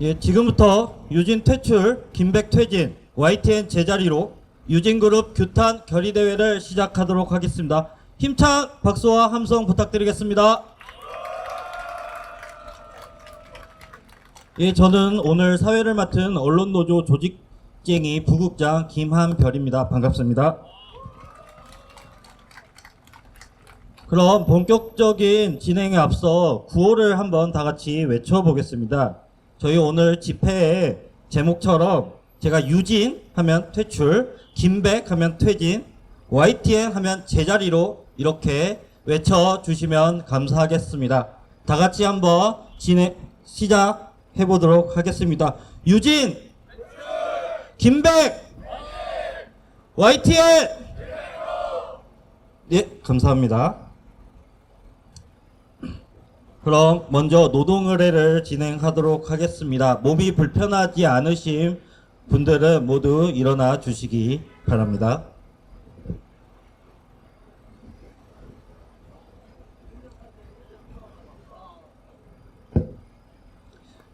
예, 지금부터 유진 퇴출, 김백 퇴진, YTN 제자리로 유진그룹 규탄 결의대회를 시작하도록 하겠습니다. 힘찬 박수와 함성 부탁드리겠습니다. 예, 저는 오늘 사회를 맡은 언론노조 조직쟁이 부국장 김한별입니다. 반갑습니다. 그럼 본격적인 진행에 앞서 구호를 한번 다 같이 외쳐보겠습니다. 저희 오늘 집회의 제목처럼 제가 유진 하면 퇴출, 김백 하면 퇴진, YTN 하면 제자리로 이렇게 외쳐주시면 감사하겠습니다. 다 같이 한번 시작해보도록 하겠습니다. 유진! 김백! YTN! 예, 감사합니다. 그럼 먼저 노동의례를 진행하도록 하겠습니다. 몸이 불편하지 않으신 분들은 모두 일어나 주시기 바랍니다.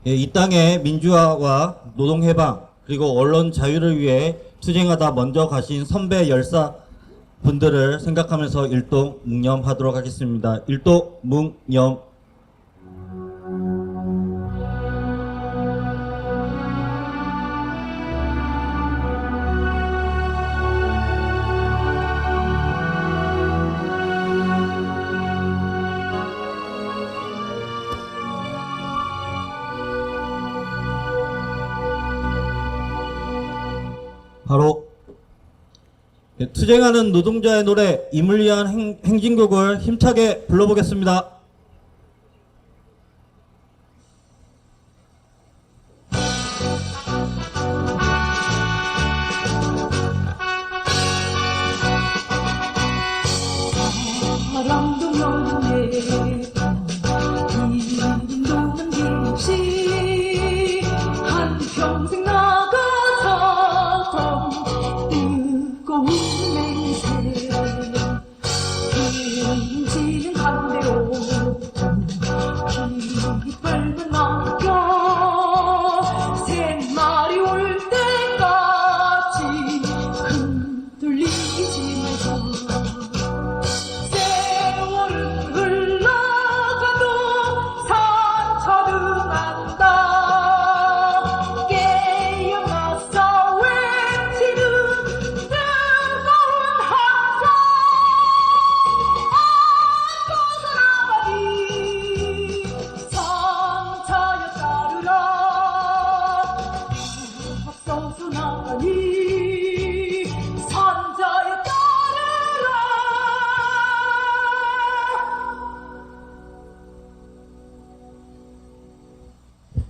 예, 이 땅의 민주화와 노동해방 그리고 언론 자유를 위해 투쟁하다 먼저 가신 선배 열사 분들을 생각하면서 일동묵념하도록 하겠습니다. 일동묵념. 바로 투쟁하는 노동자의 노래 임을 위한 행진곡을 힘차게 불러보겠습니다. 사랑도 영원해 이름도는 김씨 한평생 나가자던 뜨거운 맹세 빈지는 가운데로 깃발만 남겨 새날이 올 때까지 흔들리지 말자.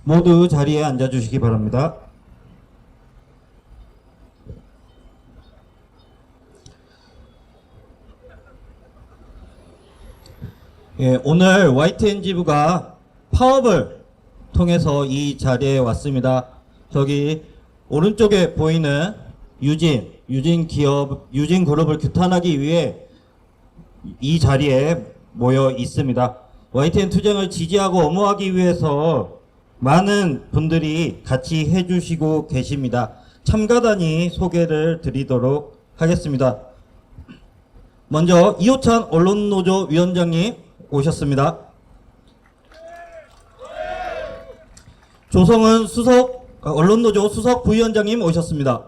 모두 자리에 앉아주시기 바랍니다. 예, 오늘 YTN 지부가 파업을 통해서 이 자리에 왔습니다. 저기 오른쪽에 보이는 유진 기업, 유진 그룹을 규탄하기 위해 이 자리에 모여 있습니다. YTN 투쟁을 지지하고 엄호하기 위해서 많은 분들이 같이 해주시고 계십니다. 참가단이 소개를 드리도록 하겠습니다. 먼저 이호찬 언론노조 위원장님 오셨습니다. 조성은 언론노조 수석 부위원장님 오셨습니다.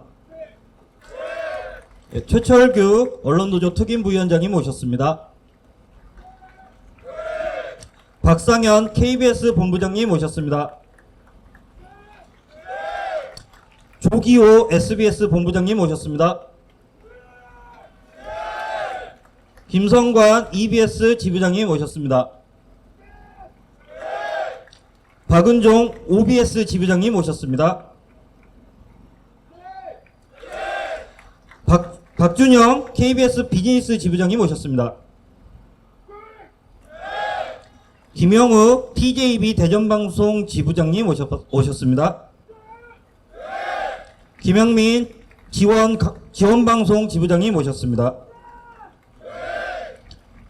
최철규 언론노조 특임 부위원장님 오셨습니다. 박상현 KBS 본부장님 오셨습니다. 조기호 SBS 본부장님 오셨습니다. 김성관 EBS 지부장님 오셨습니다. 박은종 OBS 지부장님 오셨습니다. 박준영 KBS 비즈니스 지부장님 오셨습니다. 김영우 TJB 대전방송 지부장님 오셨습니다. 김영민 지원방송 지부장님 오셨습니다.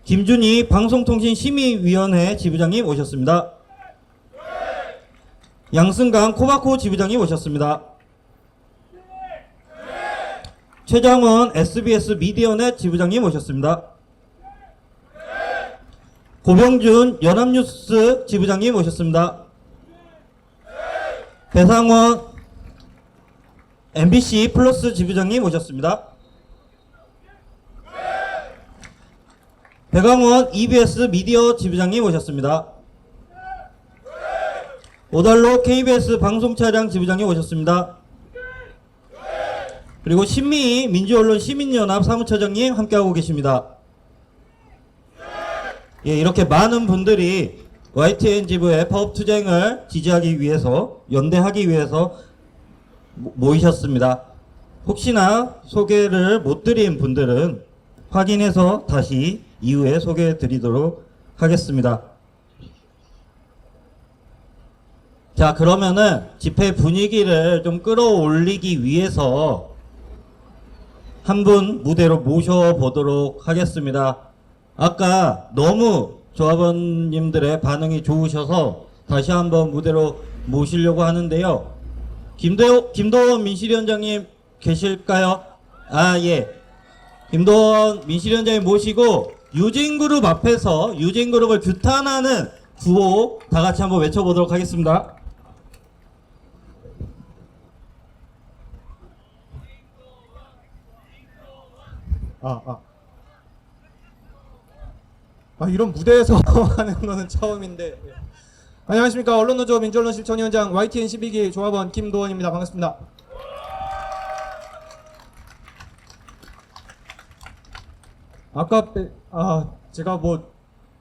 김준희 방송통신심의위원회 지부장님 오셨습니다. 양승강 코바코 지부장님 오셨습니다. 최장원 SBS 미디어넷 지부장님 오셨습니다. 고병준 연합뉴스 지부장님 오셨습니다. 배상원 MBC 플러스 지부장님 오셨습니다. 백왕원 EBS 미디어 지부장님 오셨습니다. 오달로 KBS 방송차량 지부장님 오셨습니다. 그리고 신미희 민주언론 시민연합 사무처장님 함께하고 계십니다. 예, 이렇게 많은 분들이 YTN 지부의 파업 투쟁을 지지하기 위해서, 연대하기 위해서 모이셨습니다. 혹시나 소개를 못 드린 분들은 확인해서 다시 이후에 소개해 드리도록 하겠습니다. 자, 그러면은 집회 분위기를 좀 끌어올리기 위해서 한 분 무대로 모셔보도록 하겠습니다. 아까 너무 조합원님들의 반응이 좋으셔서 다시 한번 무대로 모시려고 하는데요. 김도원 민실위원장님 계실까요? 아, 예. 김도원 민실위원장님 모시고 유진그룹 앞에서 유진그룹을 규탄하는 구호 다 같이 한번 외쳐보도록 하겠습니다. 이런 무대에서 하는 거는 처음인데. 안녕하십니까. 언론노조 민주언론 실천위원장 YTN 12기 조합원 김도원입니다. 반갑습니다. 제가 뭐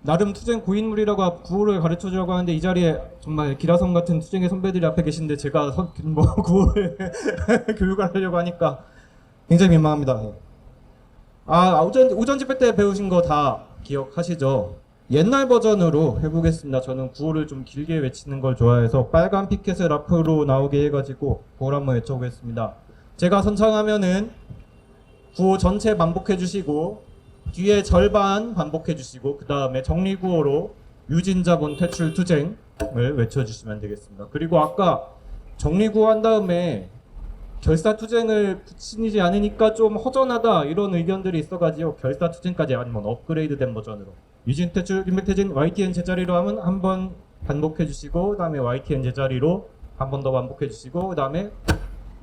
나름 투쟁 고인물이라고 구호를 가르쳐 주려고 하는데 이 자리에 정말 기라성 같은 투쟁의 선배들이 앞에 계신데 제가 구호를 교육을 하려고 하니까 굉장히 민망합니다. 오전 집회 때 배우신 거 다 기억하시죠? 옛날 버전으로 해보겠습니다. 저는 구호를 좀 길게 외치는 걸 좋아해서 빨간 피켓을 앞으로 나오게 해가지고 구호를 한번 외쳐보겠습니다. 제가 선창하면은 구호 전체 반복해 주시고 뒤에 절반 반복해 주시고 그 다음에 정리구호로 유진자본 퇴출 투쟁을 외쳐주시면 되겠습니다. 그리고 아까 정리구호 한 다음에 결사투쟁을 붙이지 않으니까 좀 허전하다 이런 의견들이 있어가지고 결사투쟁까지 아니면 업그레이드된 버전으로 유진퇴출 김백태진 YTN 제자리로 하면 한 번 반복해주시고 그 다음에 YTN 제자리로 한 번 더 반복해주시고 그 다음에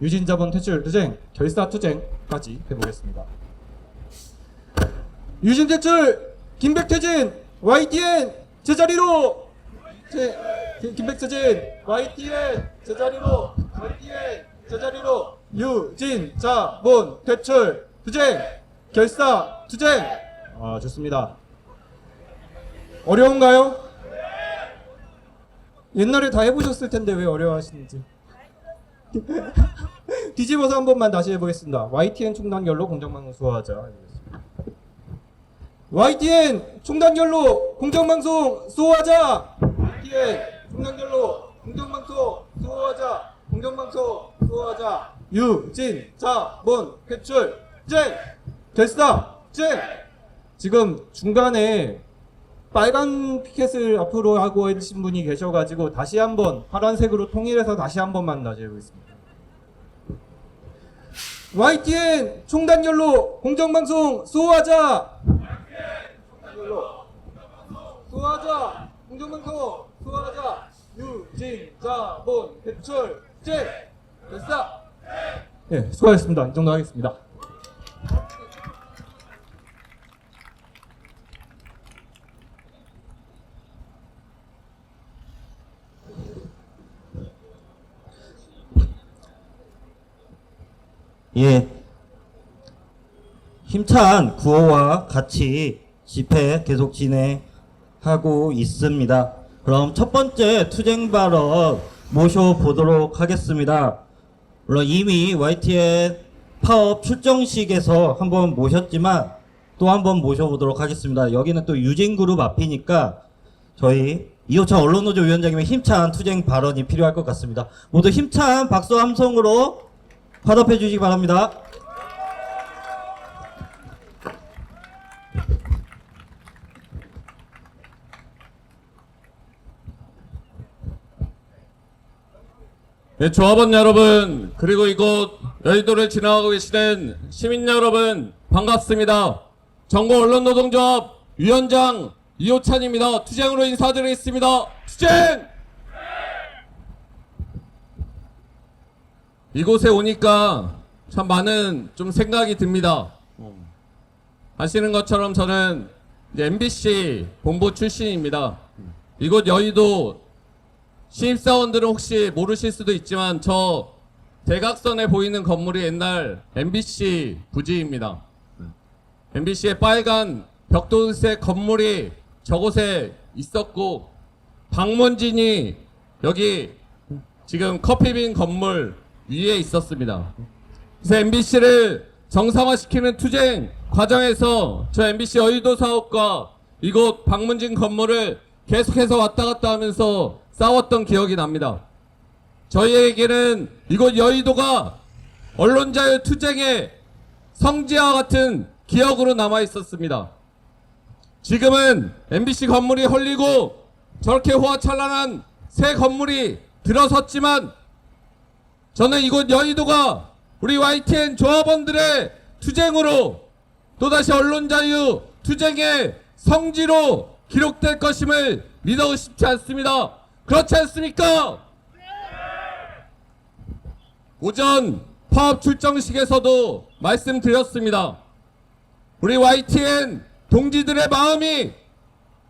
유진자본 퇴출 투쟁 결사투쟁까지 해보겠습니다. 유진퇴출 김백태진 YTN 제자리로 김백태진 YTN 제자리로 제자리로 유진자본 퇴출 투쟁 결사 투쟁. 좋습니다. 어려운가요? 옛날에 다 해보셨을 텐데 왜 어려워하시는지. 뒤집어서 한 번만 다시 해보겠습니다. YTN 총단결로 공정방송 수호하자. YTN 총단결로 공정방송 수호하자. YTN 총단결로 공정방송 수호하자. 공정방송 수호하자. 유진자본 퇴출 투쟁 결사 투쟁. 지금 중간에 빨간 피켓을 앞으로 하고 해주신 분이 계셔가지고 다시 한번 파란색으로 통일해서 다시 한 번만 다시 해보겠습니다. YTN 총단결로 공정방송 수호하자. 수호하자. 공정방송 수호하자. 유진자본 퇴출 투쟁 결사. 네, 수고하셨습니다. 이 정도 하겠습니다. 예, 힘찬 구호와 같이 집회 계속 진행하고 있습니다. 그럼 첫 번째 투쟁 발언 모셔보도록 하겠습니다. 물론 이미 YTN 파업 출정식에서 한번 모셨지만 또 한번 모셔보도록 하겠습니다. 여기는 또 유진그룹 앞이니까 저희 이호찬 언론노조 위원장님의 힘찬 투쟁 발언이 필요할 것 같습니다. 모두 힘찬 박수 함성으로 화답해 주시기 바랍니다. 네, 조합원 여러분, 그리고 이곳 여의도를 지나가고 계시는 시민 여러분, 반갑습니다. 전국언론노동조합 위원장 이호찬입니다. 투쟁으로 인사드리겠습니다. 투쟁! 이곳에 오니까 참 많은 좀 생각이 듭니다. 아시는 것처럼 저는 이제 MBC 본부 출신입니다. 이곳 여의도 신입사원들은 혹시 모르실 수도 있지만 저 대각선에 보이는 건물이 옛날 MBC 부지입니다. MBC의 빨간 벽돌색 건물이 저곳에 있었고 방문진이 여기 지금 커피빈 건물 위에 있었습니다. 그래서 MBC를 정상화시키는 투쟁 과정에서 저 MBC 여의도 사업과 이곳 방문진 건물을 계속해서 왔다 갔다 하면서 싸웠던 기억이 납니다. 저희에게는 이곳 여의도가 언론자유 투쟁의 성지와 같은 기억으로 남아 있었습니다. 지금은 MBC 건물이 헐리고 저렇게 호화찬란한 새 건물이 들어섰지만 저는 이곳 여의도가 우리 YTN 조합원들의 투쟁으로 또다시 언론자유 투쟁의 성지로 기록될 것임을 믿어 싶지 않습니다. 그렇지 않습니까? 오전 파업 출정식에서도 말씀드렸습니다. 우리 YTN 동지들의 마음이,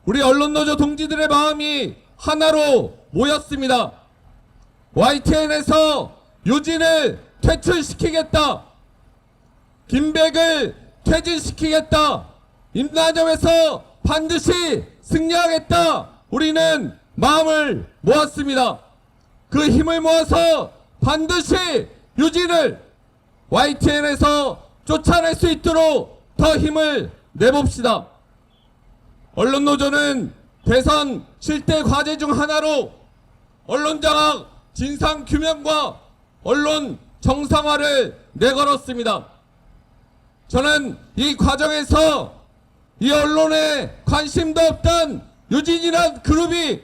우리 언론노조 동지들의 마음이 하나로 모였습니다. YTN에서 유진을 퇴출시키겠다. 김백을 퇴진시키겠다. 임나점에서 반드시 승리하겠다. 우리는 마음을 모았습니다. 그 힘을 모아서 반드시 유진을 YTN에서 쫓아낼 수 있도록 더 힘을 내봅시다. 언론노조는 대선 실대 과제 중 하나로 언론장악 진상규명과 언론 정상화를 내걸었습니다. 저는 이 과정에서 이 언론에 관심도 없던 유진이란 그룹이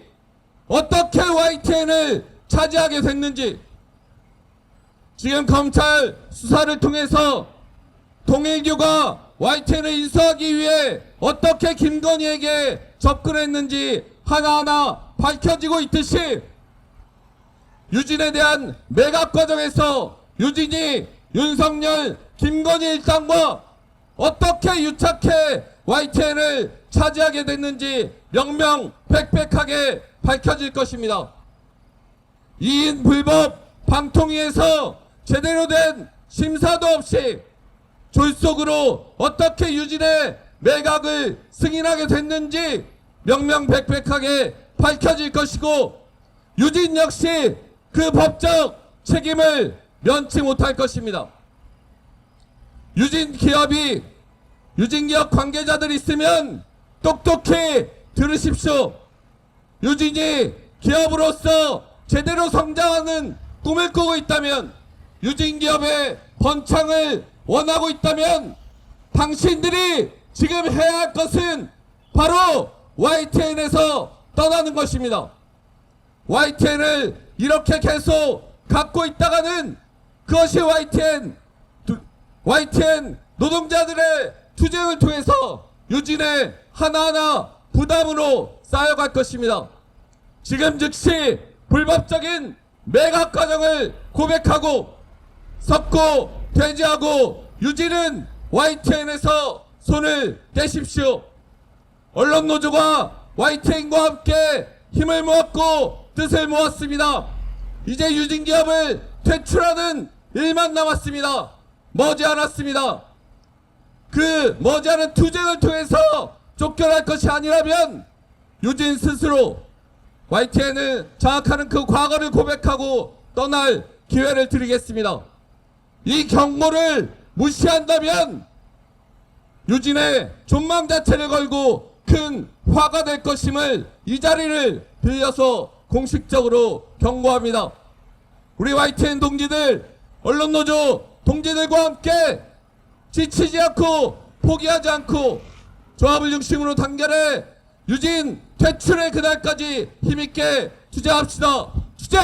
어떻게 YTN을 차지하게 됐는지, 지금 검찰 수사를 통해서 통일교가 YTN을 인수하기 위해 어떻게 김건희에게 접근했는지 하나하나 밝혀지고 있듯이 유진에 대한 매각 과정에서 유진이 윤석열, 김건희 일당과 어떻게 유착해 YTN을 차지하게 됐는지 명명백백하게 밝혀질 것입니다. 2인 불법 방통위에서 제대로 된 심사도 없이 졸속으로 어떻게 유진의 매각을 승인하게 됐는지 명명백백하게 밝혀질 것이고, 유진 역시 그 법적 책임을 면치 못할 것입니다. 유진 기업 관계자들 있으면 똑똑히 들으십시오. 유진이 기업으로서 제대로 성장하는 꿈을 꾸고 있다면, 유진 기업의 번창을 원하고 있다면 당신들이 지금 해야 할 것은 바로 YTN에서 떠나는 것입니다. YTN을 이렇게 계속 갖고 있다가는 그것이 YTN 노동자들의 투쟁을 통해서 유진의 하나하나 부담으로 쌓여갈 것입니다. 지금 즉시 불법적인 매각 과정을 고백하고 석고 퇴지하고 유진은 YTN에서 손을 떼십시오. 언론노조가 YTN과 함께 힘을 모았고 뜻을 모았습니다. 이제 유진기업을 퇴출하는 일만 남았습니다. 머지않았습니다. 그 머지않은 투쟁을 통해서 쫓겨날 것이 아니라면 유진 스스로 YTN을 장악하는 그 과거를 고백하고 떠날 기회를 드리겠습니다. 이 경고를 무시한다면 유진의 존망 자체를 걸고 큰 화가 될 것임을 이 자리를 빌려서 공식적으로 경고합니다. 우리 YTN 동지들, 언론노조 동지들과 함께 지치지 않고 포기하지 않고 조합을 중심으로 단결해 유진 퇴출의 그날까지 힘있게 투쟁합시다. 투쟁!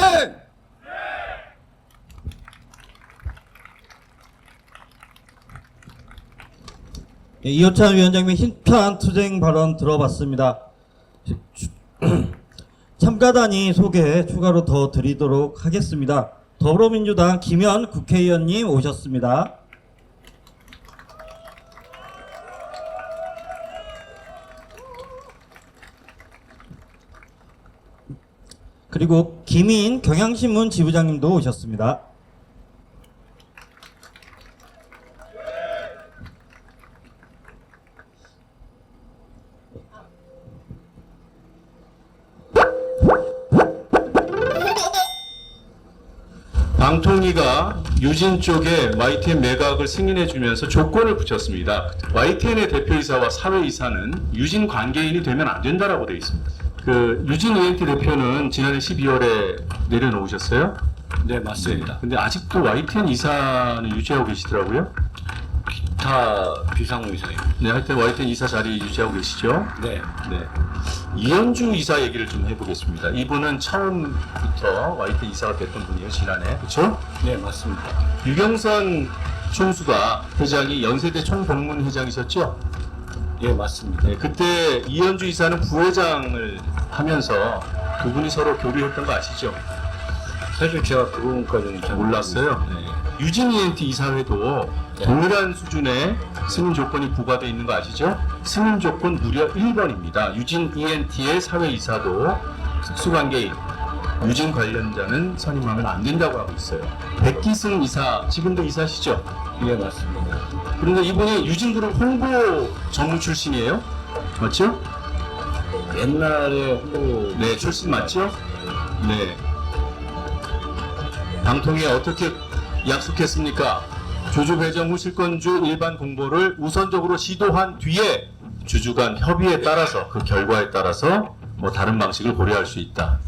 이호찬 위원장님의 힘찬 투쟁 발언 들어봤습니다. 참가단위 소개 추가로 더 드리도록 하겠습니다. 더불어민주당 김현 국회의원님 오셨습니다. 그리고 김인 경향신문 지부장님도 오셨습니다. 방통위가 유진 쪽에 YTN 매각을 승인해주면서 조건을 붙였습니다. YTN의 대표이사와 사회이사는 유진 관계인이 되면 안 된다라고 되어 있습니다. 그 유진 ENT 대표는 지난해 12월에 내려놓으셨어요? 네, 맞습니다. 근데 아직도 YTN 이사는 유지하고 계시더라고요. 다 비상무이사예요. 네, 하여튼 YTN 이사 자리 유지하고 계시죠? 네. 네. 이현주 이사 얘기를 좀 해보겠습니다. 이분은 처음부터 YTN 이사가 됐던 분이에요, 지난해. 그렇죠? 네, 맞습니다. 유경선 총수가 회장이 연세대 총동문 회장이셨죠? 예, 맞습니다. 네, 그때 이현주 이사는 부회장을 하면서 두 분이 서로 교류했던 거 아시죠? 사실 제가 그 부분까지는 잘 몰랐어요. 네. 유진 ENT 이사회도 동일한 수준의 승인 조건이 부과되어 있는 거 아시죠? 승인 조건 무려 1번입니다. 유진 ENT의 사회이사도 특수관계인 유진 관련자는 선임하면 안 된다고 하고 있어요. 백기승 이사, 지금도 이사시죠? 예, 맞습니다. 그런데 이분이 유진그룹 홍보 전문 출신이에요? 맞죠? 옛날에 홍보 네, 출신 맞죠? 네. 방통위에 어떻게 약속했습니까? 주주 배정 후 실권주 일반 공보를 우선적으로 시도한 뒤에 주주 간 협의에 따라서 그 결과에 따라서 뭐 다른 방식을 고려할 수 있다.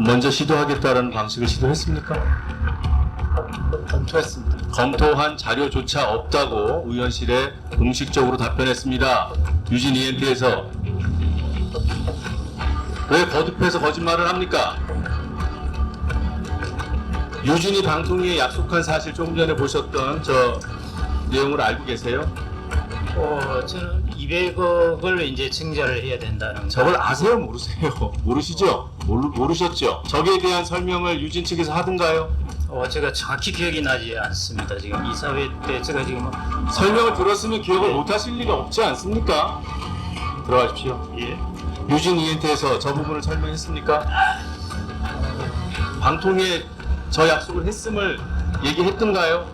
먼저 시도하겠다라는 방식을 시도했습니까? 검토했습니다. 검토한 자료조차 없다고 의원실에 공식적으로 답변했습니다. 유진 ENT에서 왜 거듭해서 거짓말을 합니까? 유진이 방통위에 약속한 사실 조금 전에 보셨던 저 내용을 알고 계세요? 저는 200억을 이제 증자를 해야 된다는 저걸 아세요? 모르세요? 모르시죠? 모르셨죠? 저기에 대한 설명을 유진 측에서 하던가요? 제가 정확히 기억이 나지 않습니다. 지금 이사회 때 제가 지금 설명을 들었으면 기억을 못 하실 리가 없지 않습니까? 들어가십시오. 예. 유진 ENT에서 저 부분을 설명했습니까? 방통위에 저 약속을 했음을 얘기했던가요?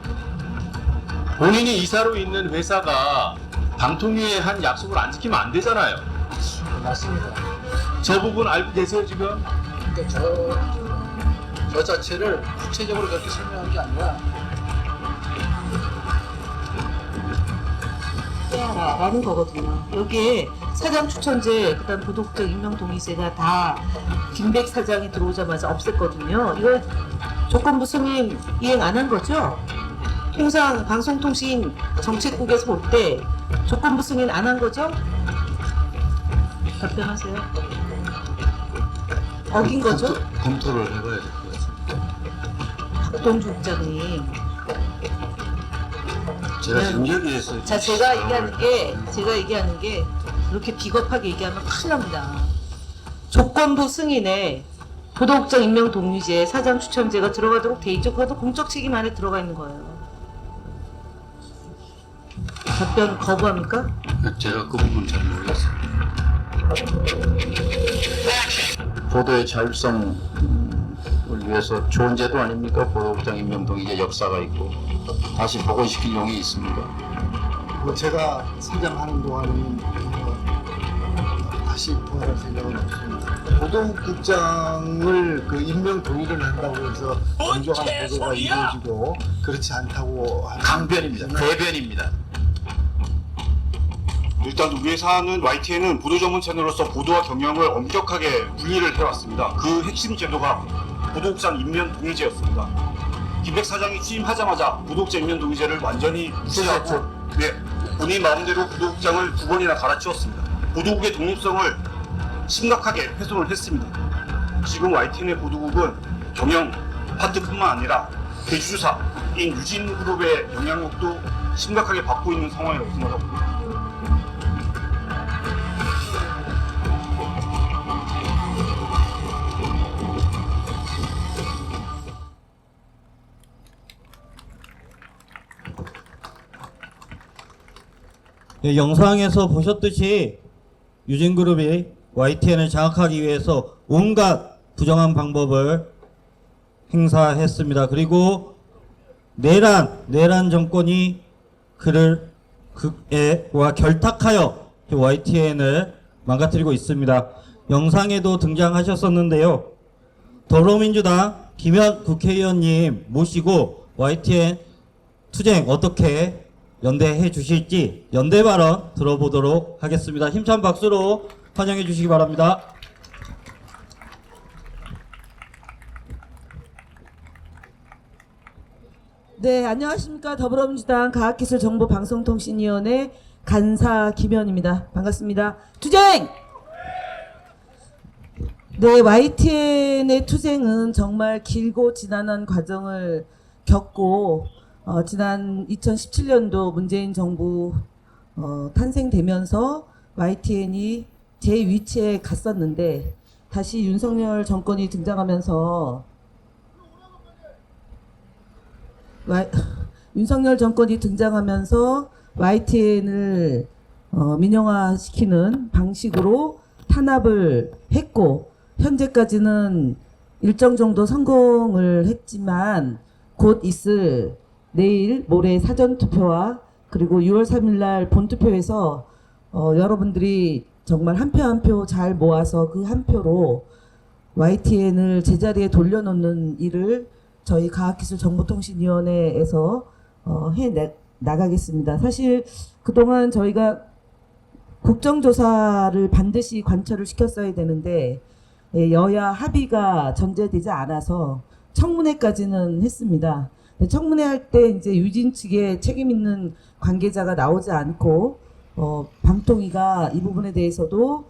본인이 이사로 있는 회사가 방통위에 한 약속을 안 지키면 안 되잖아요. 맞습니다. 저 부분 알고 계세요 지금? 그러니까 저 자체를 구체적으로 그렇게 설명한 게 아니라 라는 거거든요. 여기에 사장 추천제, 그다음 부독적 임명 동의세가 다 김백 사장이 들어오자마자 없앴거든요. 이거 조건부 승인 이행 안 한 거죠? 통상 방송통신 정책국에서 볼 때 조건부 승인 안 한 거죠? 답변하세요. 어긴 거죠? 검토를 해봐야 될 것 같습니다. 박동주 국장님. 제가 지금 여기에서 자, 제가 얘기하는 게 그렇게 비겁하게 얘기하면 큰일 납니다. 조건부 승인에 부독적 임명 동의제, 사장 추천제가 들어가도록 돼 있죠. 그것도 공적 책임 안에 들어가 있는 거예요. 답변 거부합니까? 제가 그 부분 잘 모르겠어요. 보도의 자율성을 위해서 좋은 제도 아닙니까? 보도국장 임명동의제 역사가 있고 다시 복원시킬 용이 있습니다. 제가 사장하는 동안은 다시 부활할 생각은 없습니다. 보도국장을 그 임명 동의를 한다고 해서 공정한 보도가 이루어지고 그렇지 않다고 하는 강변입니다. 대변입니다. 일단 우리 회사는 YTN은 보도 전문 채널로서 보도와 경영을 엄격하게 분리를 해왔습니다. 그 핵심 제도가 보도국장 임명 동의제였습니다. 김백 사장이 취임하자마자 보도국장 임명 동의제를 완전히 무시하고 본인 마음대로 보도국장을 2번이나 갈아치웠습니다. 보도국의 독립성을 심각하게 훼손을 했습니다. 지금 YTN의 보도국은 경영 파트뿐만 아니라 대주주사인 유진그룹의 영향력도 심각하게 받고 있는 상황이라고 생각합니다. 예, 영상에서 보셨듯이 유진그룹이 YTN을 장악하기 위해서 온갖 부정한 방법을 행사했습니다. 그리고 내란 정권이 그와 결탁하여 YTN을 망가뜨리고 있습니다. 영상에도 등장하셨었는데요. 더불어민주당 김현 국회의원님 모시고 YTN 투쟁 어떻게 연대해 주실지 연대 발언 들어보도록 하겠습니다. 힘찬 박수로 환영해 주시기 바랍니다. 네, 안녕하십니까. 더불어민주당 과학기술정보방송통신위원회 간사 김현입니다. 반갑습니다. 투쟁! 네, YTN의 투쟁은 정말 길고 지난한 과정을 겪고 지난 2017년도 문재인 정부 탄생되면서 YTN이 제 위치에 갔었는데 다시 윤석열 정권이 등장하면서 YTN을 민영화시키는 방식으로 탄압을 했고 현재까지는 일정 정도 성공을 했지만 곧 있을 내일 모레 사전투표와 그리고 6월 3일 날 본투표에서 여러분들이 정말 한 표 한 표 잘 모아서 그 한 표로 YTN을 제자리에 돌려놓는 일을 저희 과학기술정보통신위원회에서 나가겠습니다. 사실 그동안 저희가 국정조사를 반드시 관철을 시켰어야 되는데 여야 합의가 전제되지 않아서 청문회까지는 했습니다. 청문회 할 때 이제 유진 측에 책임 있는 관계자가 나오지 않고 방통위가 이 부분에 대해서도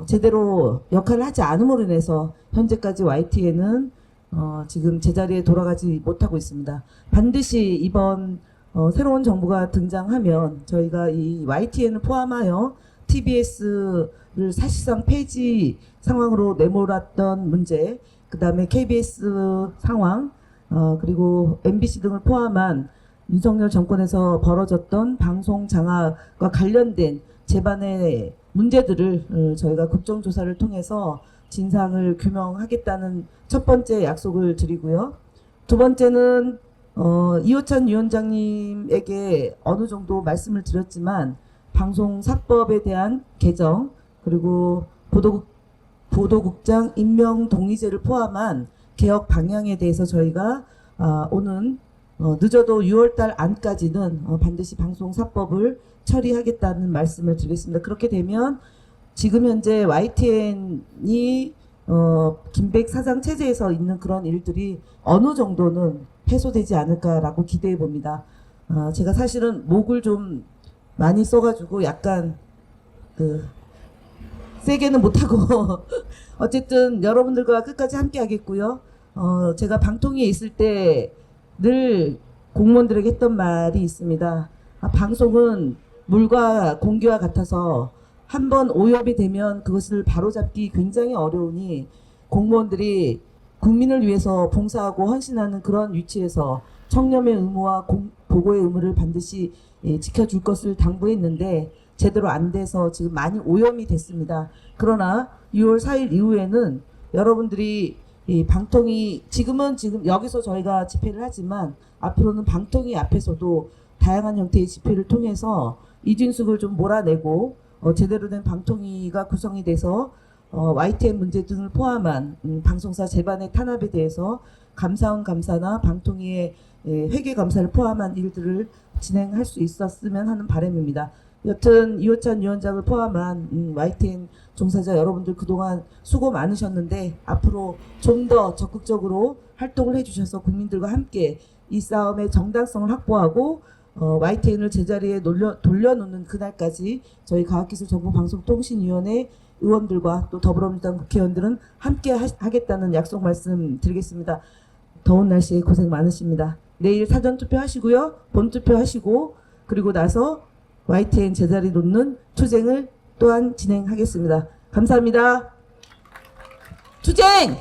제대로 역할을 하지 않음으로 인해서 현재까지 YTN은 지금 제자리에 돌아가지 못하고 있습니다. 반드시 이번 새로운 정부가 등장하면 저희가 이 YTN을 포함하여 TBS를 사실상 폐지 상황으로 내몰았던 문제, 그 다음에 KBS 상황, 그리고 MBC 등을 포함한 윤석열 정권에서 벌어졌던 방송 장악과 관련된 제반의 문제들을 저희가 국정조사를 통해서 진상을 규명하겠다는 첫 번째 약속을 드리고요. 두 번째는 이호찬 위원장님에게 어느 정도 말씀을 드렸지만 방송사법에 대한 개정 그리고 보도국장 임명 동의제를 포함한 개혁 방향에 대해서 저희가 오는 늦어도 6월달 안까지는 반드시 방송사법을 처리하겠다는 말씀을 드리겠습니다. 그렇게 되면 지금 현재 YTN이 김백 사장 체제에서 있는 그런 일들이 어느 정도는 해소되지 않을까라고 기대해 봅니다. 제가 사실은 목을 좀 많이 써가지고 약간 세게는 못하고 어쨌든 여러분들과 끝까지 함께 하겠고요. 제가 방통위에 있을 때 늘 공무원들에게 했던 말이 있습니다. 방송은 물과 공기와 같아서 한번 오염이 되면 그것을 바로잡기 굉장히 어려우니 공무원들이 국민을 위해서 봉사하고 헌신하는 그런 위치에서 청렴의 의무와 보고의 의무를 반드시 지켜줄 것을 당부했는데 제대로 안 돼서 지금 많이 오염이 됐습니다. 그러나 6월 4일 이후에는 여러분들이 이 방통위 지금 여기서 저희가 집회를 하지만 앞으로는 방통위 앞에서도 다양한 형태의 집회를 통해서 이준숙을 좀 몰아내고 제대로 된 방통위가 구성이 돼서 YTN 문제 등을 포함한 방송사 제반의 탄압에 대해서 감사원 감사나 방통위의 회계 감사를 포함한 일들을 진행할 수 있었으면 하는 바람입니다. 여튼 이호찬 위원장을 포함한 YTN 종사자 여러분들 그동안 수고 많으셨는데 앞으로 좀 더 적극적으로 활동을 해주셔서 국민들과 함께 이 싸움의 정당성을 확보하고 YTN을 제자리에 돌려놓는 그날까지 저희 과학기술정보방송통신위원회 의원들과 또 더불어민주당 국회의원들은 함께 하겠다는 약속 말씀 드리겠습니다. 더운 날씨에 고생 많으십니다. 내일 사전투표 하시고요. 본투표 하시고 그리고 나서 YTN 제자리 놓는 투쟁을 또한 진행하겠습니다. 감사합니다. 투쟁!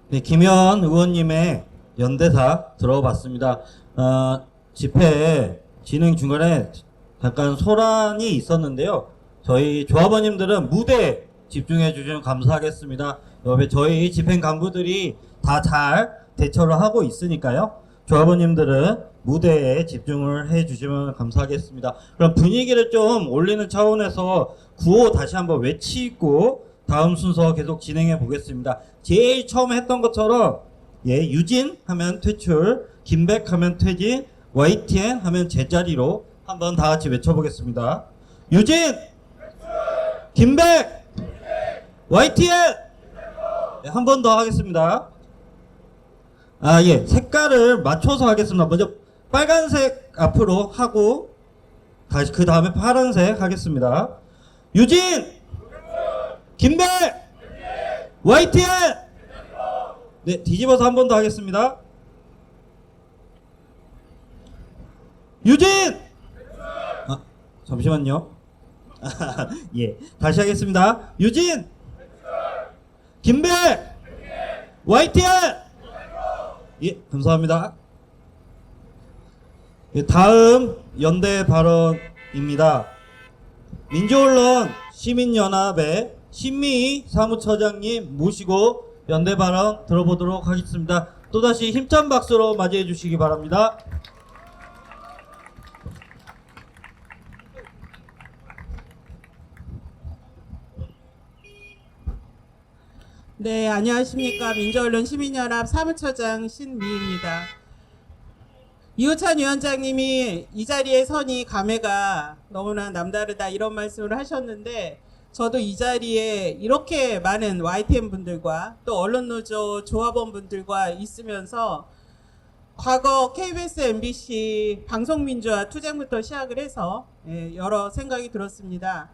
네, 김현 의원님의 연대사 들어봤습니다. 집회 진행 중간에 잠깐 소란이 있었는데요. 저희 조합원님들은 무대에 집중해 주시면 감사하겠습니다. 옆에 저희 집행 간부들이 다 잘 대처를 하고 있으니까요. 조합원님들은 무대에 집중을 해 주시면 감사하겠습니다. 그럼 분위기를 좀 올리는 차원에서 구호 다시 한번 외치고 다음 순서 계속 진행해 보겠습니다. 제일 처음 했던 것처럼 유진 하면 퇴출, 김백 하면 퇴진, YTN 하면 제자리로 한번 다 같이 외쳐보겠습니다. 유진! 김백! YTN! 한 번 더 하겠습니다. 색깔을 맞춰서 하겠습니다. 먼저 빨간색 앞으로 하고 다시 그 다음에 파란색 하겠습니다. 유진! 김백! YTN! 네, 뒤집어서 한 번 더 하겠습니다. 유진! 잠시만요. 다시 하겠습니다. 유진! 김백! YTN! 감사합니다. 다음 연대 발언입니다. 민주언론 시민연합의 신미희 사무처장님 모시고 연대 발언 들어보도록 하겠습니다. 또다시 힘찬 박수로 맞이해 주시기 바랍니다. 네, 안녕하십니까. 민주언론 시민연합 사무처장 신미희입니다. 이호찬 위원장님이 이 자리에 선이 감회가 너무나 남다르다 이런 말씀을 하셨는데, 저도 이 자리에 이렇게 많은 YTN 분들과 또 언론노조 조합원 분들과 있으면서 과거 KBS, MBC 방송민주화 투쟁부터 시작을 해서 여러 생각이 들었습니다.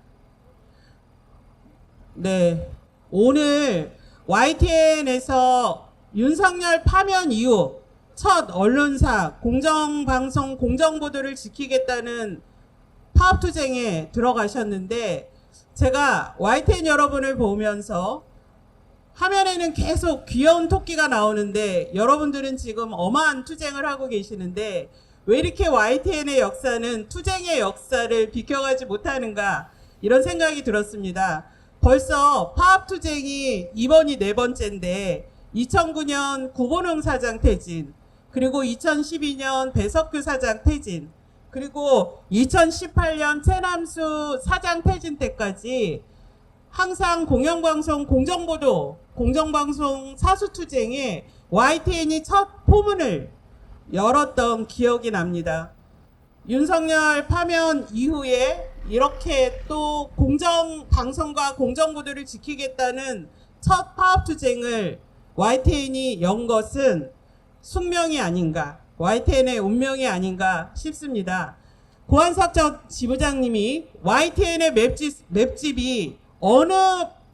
네, 오늘 YTN에서 윤석열 파면 이후 첫 언론사 공정방송 공정보도를 지키겠다는 파업투쟁에 들어가셨는데, 제가 YTN 여러분을 보면서 화면에는 계속 귀여운 토끼가 나오는데 여러분들은 지금 어마한 투쟁을 하고 계시는데 왜 이렇게 YTN의 역사는 투쟁의 역사를 비켜가지 못하는가, 이런 생각이 들었습니다. 벌써 파업투쟁이 이번이 4번째인데 2009년 구본홍 사장 퇴진, 그리고 2012년 배석규 사장 퇴진, 그리고 2018년 최남수 사장 퇴진 때까지 항상 공영방송 공정보도, 공정방송 사수투쟁에 YTN이 첫 포문을 열었던 기억이 납니다. 윤석열 파면 이후에 이렇게 또 공정방송과 공정보도를 지키겠다는 첫 파업투쟁을 YTN이 연 것은 숙명이 아닌가, YTN의 운명이 아닌가 싶습니다. 고한석 전 지부장님이 YTN의 맵집이 어느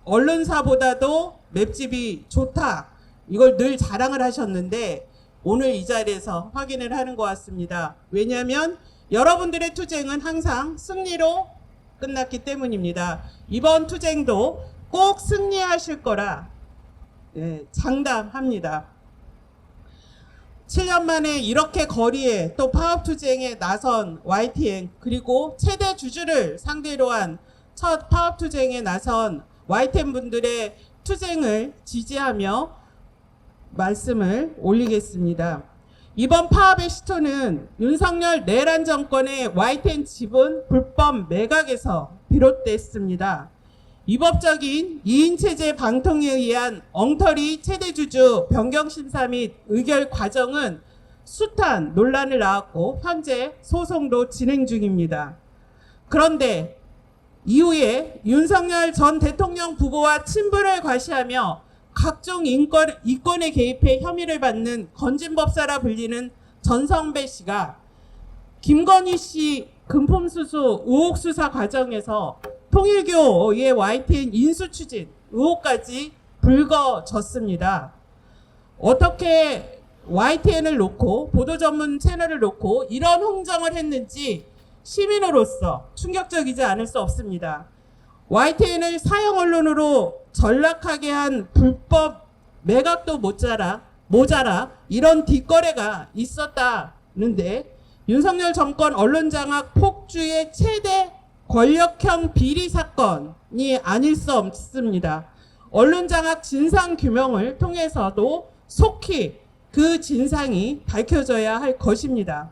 언론사보다도 맵집이 좋다, 이걸 늘 자랑을 하셨는데 오늘 이 자리에서 확인을 하는 것 같습니다. 왜냐하면 여러분들의 투쟁은 항상 승리로 끝났기 때문입니다. 이번 투쟁도 꼭 승리하실 거라 장담합니다. 7년 만에 이렇게 거리에 또 파업투쟁에 나선 YTN, 그리고 최대 주주를 상대로 한 첫 파업투쟁에 나선 YTN 분들의 투쟁을 지지하며 말씀을 올리겠습니다. 이번 파업의 시초는 윤석열 내란 정권의 YTN 지분 불법 매각에서 비롯됐습니다. 위법적인 2인체제 방통에 의한 엉터리 최대주주 변경심사 및 의결 과정은 숱한 논란을 낳았고 현재 소송도 진행 중입니다. 그런데 이후에 윤석열 전 대통령 부부와 친분을 과시하며 각종 이권에 개입해 혐의를 받는 건진법사라 불리는 전성배 씨가 김건희 씨 금품수수 의혹 수사 과정에서 통일교의 YTN 인수 추진 의혹까지 불거졌습니다. 어떻게 YTN을 놓고 보도 전문 채널을 놓고 이런 홍정을 했는지 시민으로서 충격적이지 않을 수 없습니다. YTN을 사형 언론으로 전락하게 한 불법 매각도 모자라 이런 뒷거래가 있었다는데 윤석열 정권 언론장악 폭주의 최대 권력형 비리 사건이 아닐 수 없습니다. 언론장악 진상규명을 통해서도 속히 그 진상이 밝혀져야 할 것입니다.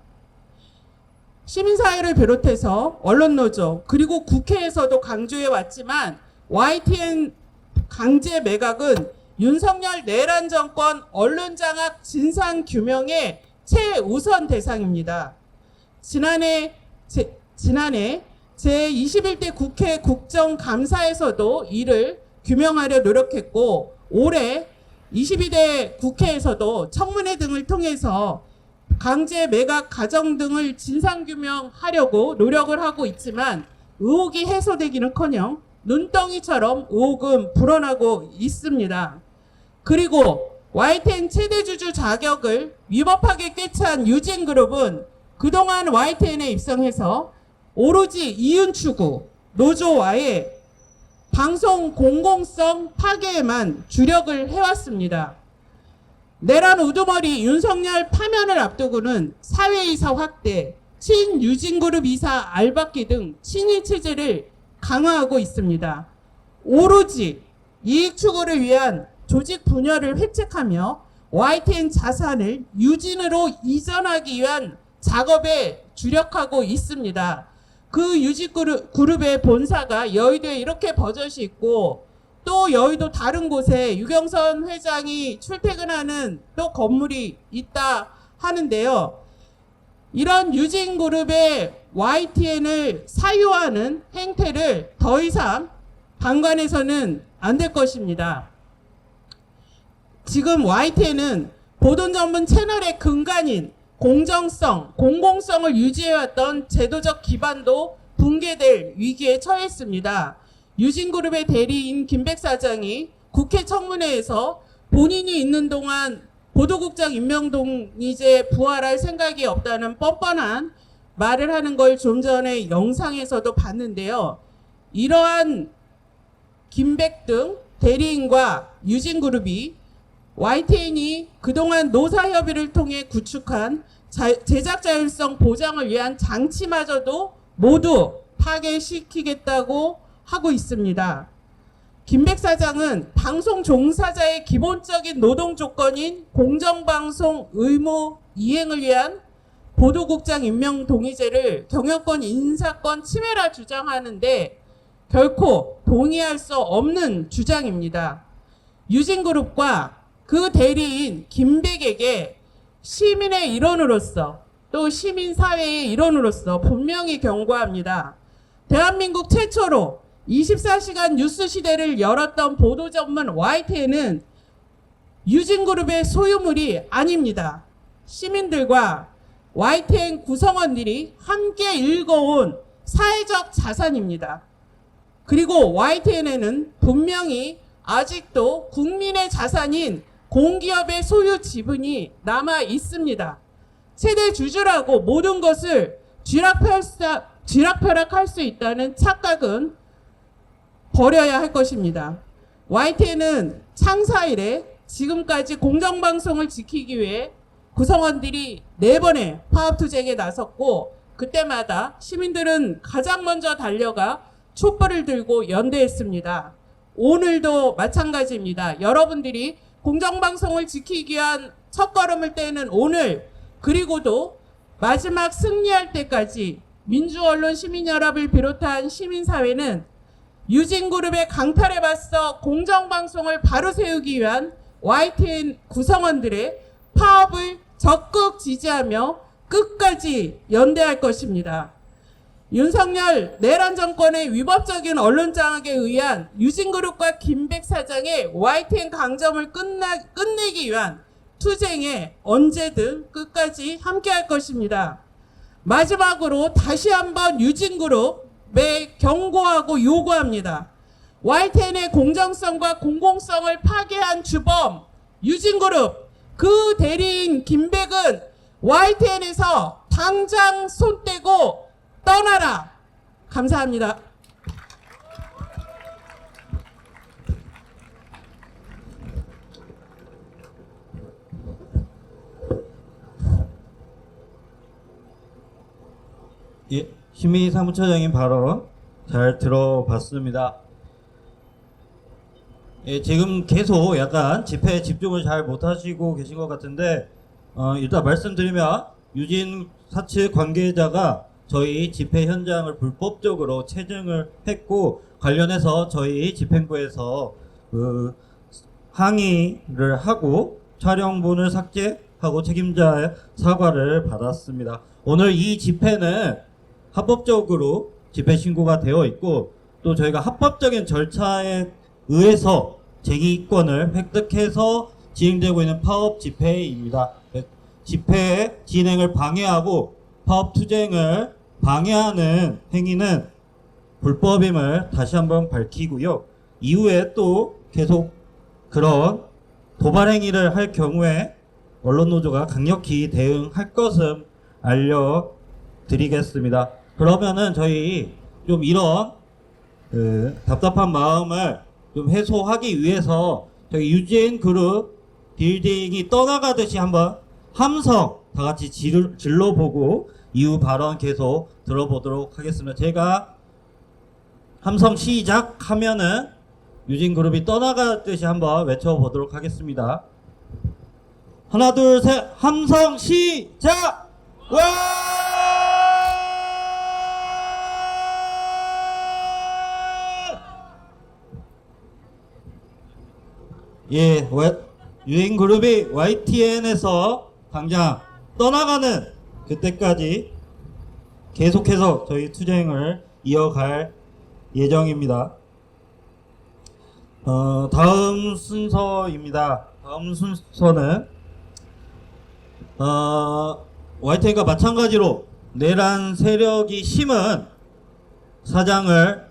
시민사회를 비롯해서 언론노조 그리고 국회에서도 강조해 왔지만 YTN 강제 매각은 윤석열 내란 정권 언론장악 진상규명의 최우선 대상입니다. 지난해 제21대 국회 국정감사에서도 이를 규명하려 노력했고 올해 22대 국회에서도 청문회 등을 통해서 강제 매각 과정 등을 진상규명하려고 노력을 하고 있지만 의혹이 해소되기는커녕 눈덩이처럼 의혹은 불어나고 있습니다. 그리고 YTN 최대주주 자격을 위법하게 꿰찬 유진그룹은 그동안 YTN에 입성해서 오로지 이윤 추구, 노조와의 방송 공공성 파괴에만 주력을 해왔습니다. 내란 우두머리 윤석열 파면을 앞두고는 사회이사 확대, 친유진그룹 이사 알박기 등 친일 체제를 강화하고 있습니다. 오로지 이익 추구를 위한 조직 분열을 획책하며 YTN 자산을 유진으로 이전하기 위한 작업에 주력하고 있습니다. 그 유진그룹의 본사가 여의도에 이렇게 버젓이 있고 또 여의도 다른 곳에 유경선 회장이 출퇴근하는 또 건물이 있다 하는데요. 이런 유진그룹의 YTN을 사유하는 행태를 더 이상 방관해서는 안 될 것입니다. 지금 YTN은 보도 전문 채널의 근간인 공정성, 공공성을 유지해왔던 제도적 기반도 붕괴될 위기에 처했습니다. 유진그룹의 대리인 김백 사장이 국회 청문회에서 본인이 있는 동안 보도국장 임명동의제 부활할 생각이 없다는 뻔뻔한 말을 하는 걸 좀 전에 영상에서도 봤는데요. 이러한 김백 등 대리인과 유진그룹이 YTN이 그동안 노사협의를 통해 구축한 제작 자율성 보장을 위한 장치마저도 모두 파괴시키겠다고 하고 있습니다. 김백 사장은 방송 종사자의 기본적인 노동 조건인 공정방송 의무 이행을 위한 보도국장 임명 동의제를 경영권 인사권 침해라 주장하는데 결코 동의할 수 없는 주장입니다. 유진그룹과 그 대리인 김백에게 시민의 일원으로서 또 시민사회의 일원으로서 분명히 경고합니다. 대한민국 최초로 24시간 뉴스 시대를 열었던 보도 전문 YTN은 유진그룹의 소유물이 아닙니다. 시민들과 YTN 구성원들이 함께 읽어온 사회적 자산입니다. 그리고 YTN에는 분명히 아직도 국민의 자산인 공기업의 소유 지분이 남아 있습니다. 최대 주주라고 모든 것을 쥐락펴락할 수 있다는 착각은 버려야 할 것입니다. YTN은 창사 이래 지금까지 공정방송을 지키기 위해 구성원들이 4번의 파업투쟁에 나섰고 그때마다 시민들은 가장 먼저 달려가 촛불을 들고 연대했습니다. 오늘도 마찬가지입니다. 여러분들이 공정방송을 지키기 위한 첫걸음을 떼는 오늘 그리고도 마지막 승리할 때까지 민주언론 시민연합을 비롯한 시민사회는 유진그룹의 강탈에 맞서 공정방송을 바로 세우기 위한 YTN 구성원들의 파업을 적극 지지하며 끝까지 연대할 것입니다. 윤석열 내란 정권의 위법적인 언론 장악에 의한 유진그룹과 김백 사장의 YTN 강점을 끝내기 위한 투쟁에 언제든 끝까지 함께할 것입니다. 마지막으로 다시 한번 유진그룹에 경고하고 요구합니다. YTN의 공정성과 공공성을 파괴한 주범 유진그룹 그 대리인 김백은 YTN에서 당장 손 떼고 떠나라. 감사합니다. 예, 심의 사무처장님 발언 잘 들어봤습니다. 예, 지금 계속 약간 집회에 집중을 잘 못하시고 계신 것 같은데 일단 말씀드리면 유진 사측 관계자가 저희 집회 현장을 불법적으로 체증을 했고 관련해서 저희 집행부에서 항의를 하고 촬영본을 삭제하고 책임자의 사과를 받았습니다. 오늘 이 집회는 합법적으로 집회 신고가 되어 있고 또 저희가 합법적인 절차에 의해서 쟁의권을 획득해서 진행되고 있는 파업 집회입니다. 집회 진행을 방해하고 파업 투쟁을 방해하는 행위는 불법임을 다시 한번 밝히고요. 이후에 또 계속 그런 도발 행위를 할 경우에 언론노조가 강력히 대응할 것을 알려드리겠습니다. 그러면은 저희 좀 이런 답답한 마음을 좀 해소하기 위해서 저희 유진 그룹 빌딩이 떠나가듯이 한번 함성 다 같이 질러보고 이후 발언 계속 들어보도록 하겠습니다. 제가 함성 시작하면은 유진 그룹이 떠나가듯이 한번 외쳐보도록 하겠습니다. 하나 둘 셋 함성 시작! 와! 예, 유인 그룹이 YTN에서 당장 떠나가는 그때까지 계속해서 저희 투쟁을 이어갈 예정입니다. 다음 순서입니다. 다음 순서는 YTN과 마찬가지로 내란 세력이 심은 사장을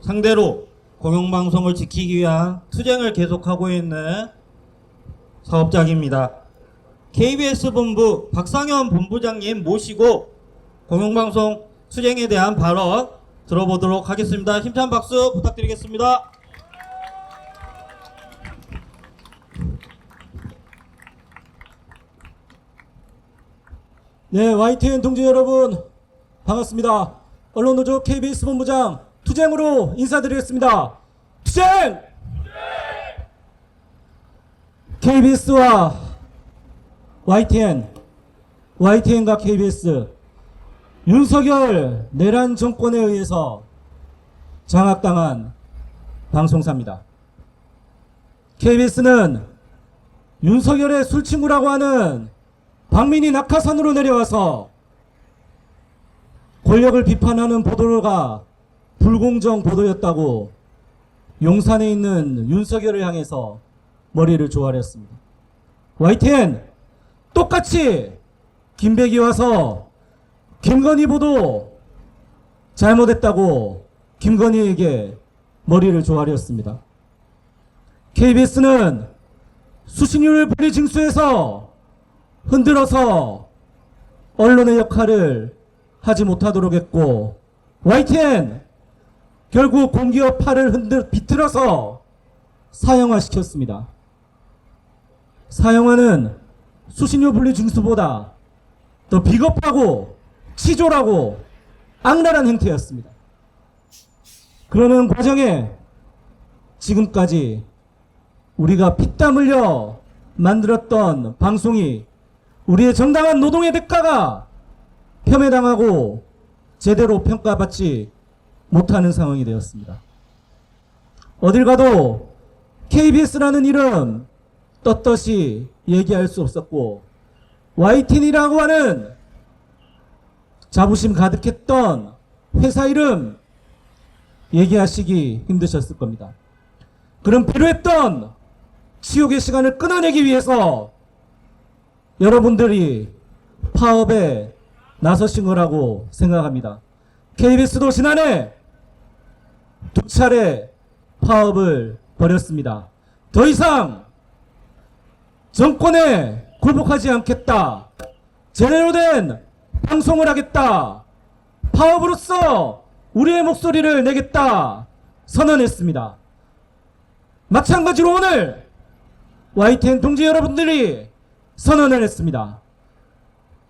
상대로 공영방송을 지키기 위한 투쟁을 계속하고 있는 사업장입니다. KBS 본부 박상현 본부장님 모시고 공영방송 투쟁에 대한 발언 들어보도록 하겠습니다. 힘찬 박수 부탁드리겠습니다. 네, YTN 동지 여러분 반갑습니다. 언론노조 KBS 본부장 투쟁으로 인사드리겠습니다. 투쟁! KBS와 YTN과 KBS 윤석열 내란 정권에 의해서 장악당한 방송사입니다. KBS는 윤석열의 술친구라고 하는 박민희 낙하산으로 내려와서 권력을 비판하는 보도가 불공정 보도였다고 용산에 있는 윤석열을 향해서 머리를 조아렸습니다. YTN 똑같이 김백이 와서 김건희 보도 잘못했다고 김건희에게 머리를 조아렸습니다. KBS는 수신율 분리 징수에서 흔들어서 언론의 역할을 하지 못하도록 했고 YTN 결국 공기업 팔을 비틀어서 사형화시켰습니다. 사형화는 수신료 분리 징수보다 더 비겁하고 치졸하고 악랄한 행태였습니다. 그러는 과정에 지금까지 우리가 피땀 흘려 만들었던 방송이 우리의 정당한 노동의 대가가 폄훼당하고 제대로 평가받지 못하는 상황이 되었습니다. 어딜 가도 KBS라는 이름 떳떳이 얘기할 수 없었고 YTN이라고 하는 자부심 가득했던 회사 이름 얘기하시기 힘드셨을 겁니다. 그럼 필요했던 치욕의 시간을 끊어내기 위해서 여러분들이 파업에 나서신 거라고 생각합니다. KBS도 지난해 2차례 파업을 벌였습니다. 더 이상 정권에 굴복하지 않겠다. 제대로 된 방송을 하겠다. 파업으로서 우리의 목소리를 내겠다. 선언했습니다. 마찬가지로 오늘 YTN 동지 여러분들이 선언을 했습니다.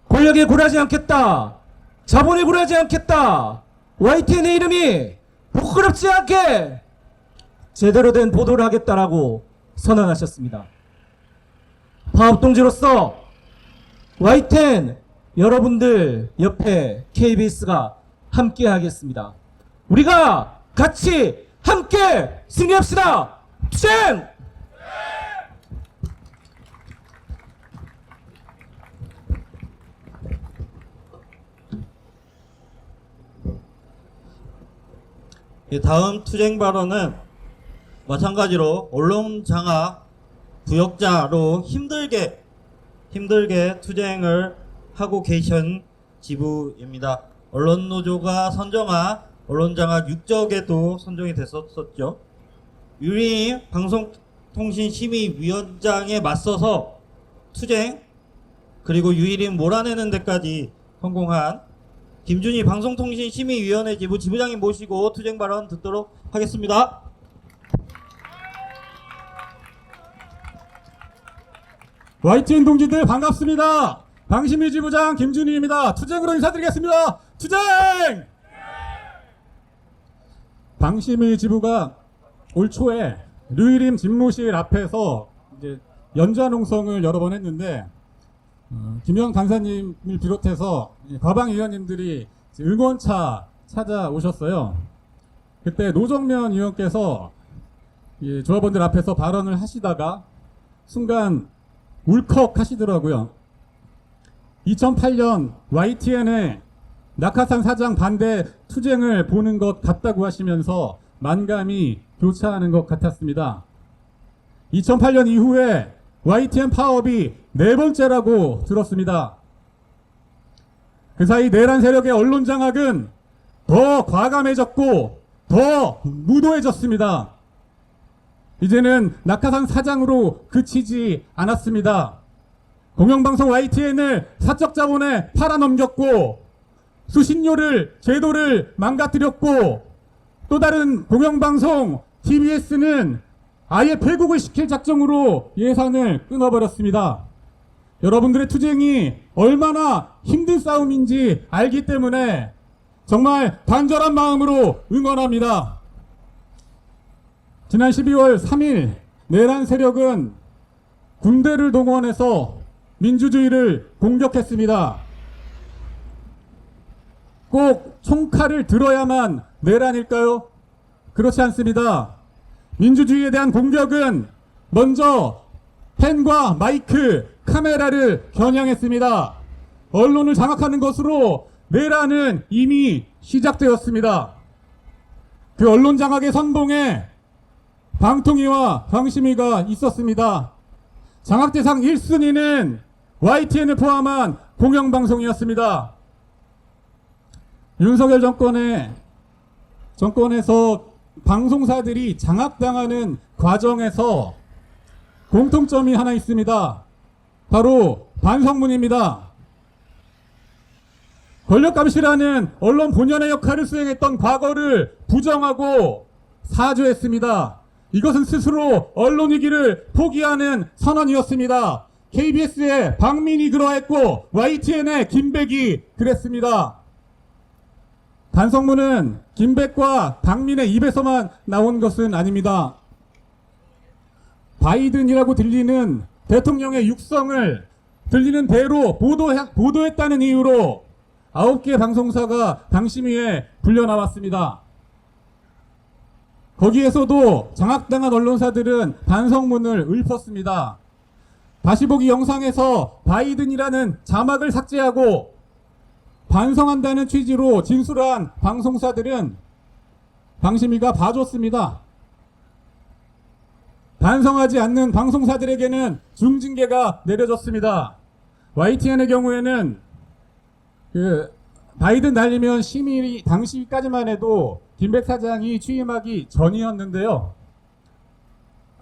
권력에 굴하지 않겠다. 자본에 굴하지 않겠다. YTN의 이름이 부끄럽지 않게 제대로 된 보도를 하겠다라고 선언하셨습니다. 파업동지로서 YTN 여러분들 옆에 KBS가 함께 하겠습니다. 우리가 같이 함께 승리합시다. 투쟁! 다음 투쟁 발언은 마찬가지로 언론 장악 부역자로 힘들게 투쟁을 하고 계신 지부입니다. 언론노조가 선정한 언론장악 6적에도 선정이 됐었죠. 유리 방송통신심의위원장에 맞서서 투쟁 그리고 유일인 몰아내는 데까지 성공한 김준희 방송통신심의위원회 지부 지부장님 모시고 투쟁 발언 듣도록 하겠습니다. YTN 동지들 반갑습니다. 방심위 지부장 김준희입니다. 투쟁으로 인사드리겠습니다. 투쟁! 방심위 지부가 올 초에 류일임 집무실 앞에서 이제 연좌농성을 여러 번 했는데 김영 간사님을 비롯해서 과방 의원님들이 응원차 찾아오셨어요. 그때 노정면 의원께서 조합원들 앞에서 발언을 하시다가 순간 울컥 하시더라고요. 2008년 YTN의 낙하산 사장 반대 투쟁을 보는 것 같다고 하시면서 만감이 교차하는 것 같았습니다. 2008년 이후에 YTN 파업이 4번째라고 들었습니다. 그 사이 내란 세력의 언론 장악은 더 과감해졌고 더 무도해졌습니다. 이제는 낙하산 사장으로 그치지 않았습니다. 공영방송 YTN을 사적 자본에 팔아넘겼고 수신료를 제도를 망가뜨렸고 또 다른 공영방송 TBS는 아예 폐국을 시킬 작정으로 예산을 끊어버렸습니다. 여러분들의 투쟁이 얼마나 힘든 싸움인지 알기 때문에 정말 간절한 마음으로 응원합니다. 지난 12월 3일 내란 세력은 군대를 동원해서 민주주의를 공격했습니다. 꼭 총칼을 들어야만 내란일까요? 그렇지 않습니다. 민주주의에 대한 공격은 먼저 펜과 마이크, 카메라를 겨냥했습니다. 언론을 장악하는 것으로 내란은 이미 시작되었습니다. 그 언론 장악의 선봉에 방통위와 방심위가 있었습니다. 장악 대상 1순위는 YTN을 포함한 공영방송이었습니다. 윤석열 정권에서 방송사들이 장악당하는 과정에서 공통점이 하나 있습니다. 바로 반성문입니다. 권력감시라는 언론 본연의 역할을 수행했던 과거를 부정하고 사죄했습니다. 이것은 스스로 언론 위기를 포기하는 선언이었습니다. KBS의 박민이 그러했고 YTN의 김백이 그랬습니다. 반성문은 김백과 박민의 입에서만 나온 것은 아닙니다. 바이든이라고 들리는 대통령의 육성을 들리는 대로 보도했다는 이유로 9개 방송사가 방심위에 불려나왔습니다. 거기에서도 장악당한 언론사들은 반성문을 읊었습니다. 다시 보기 영상에서 바이든이라는 자막을 삭제하고 반성한다는 취지로 진술한 방송사들은 방심위가 봐줬습니다. 반성하지 않는 방송사들에게는 중징계가 내려졌습니다. YTN의 경우에는 바이든 날리면 심의 당시까지만 해도 김백 사장이 취임하기 전이었는데요.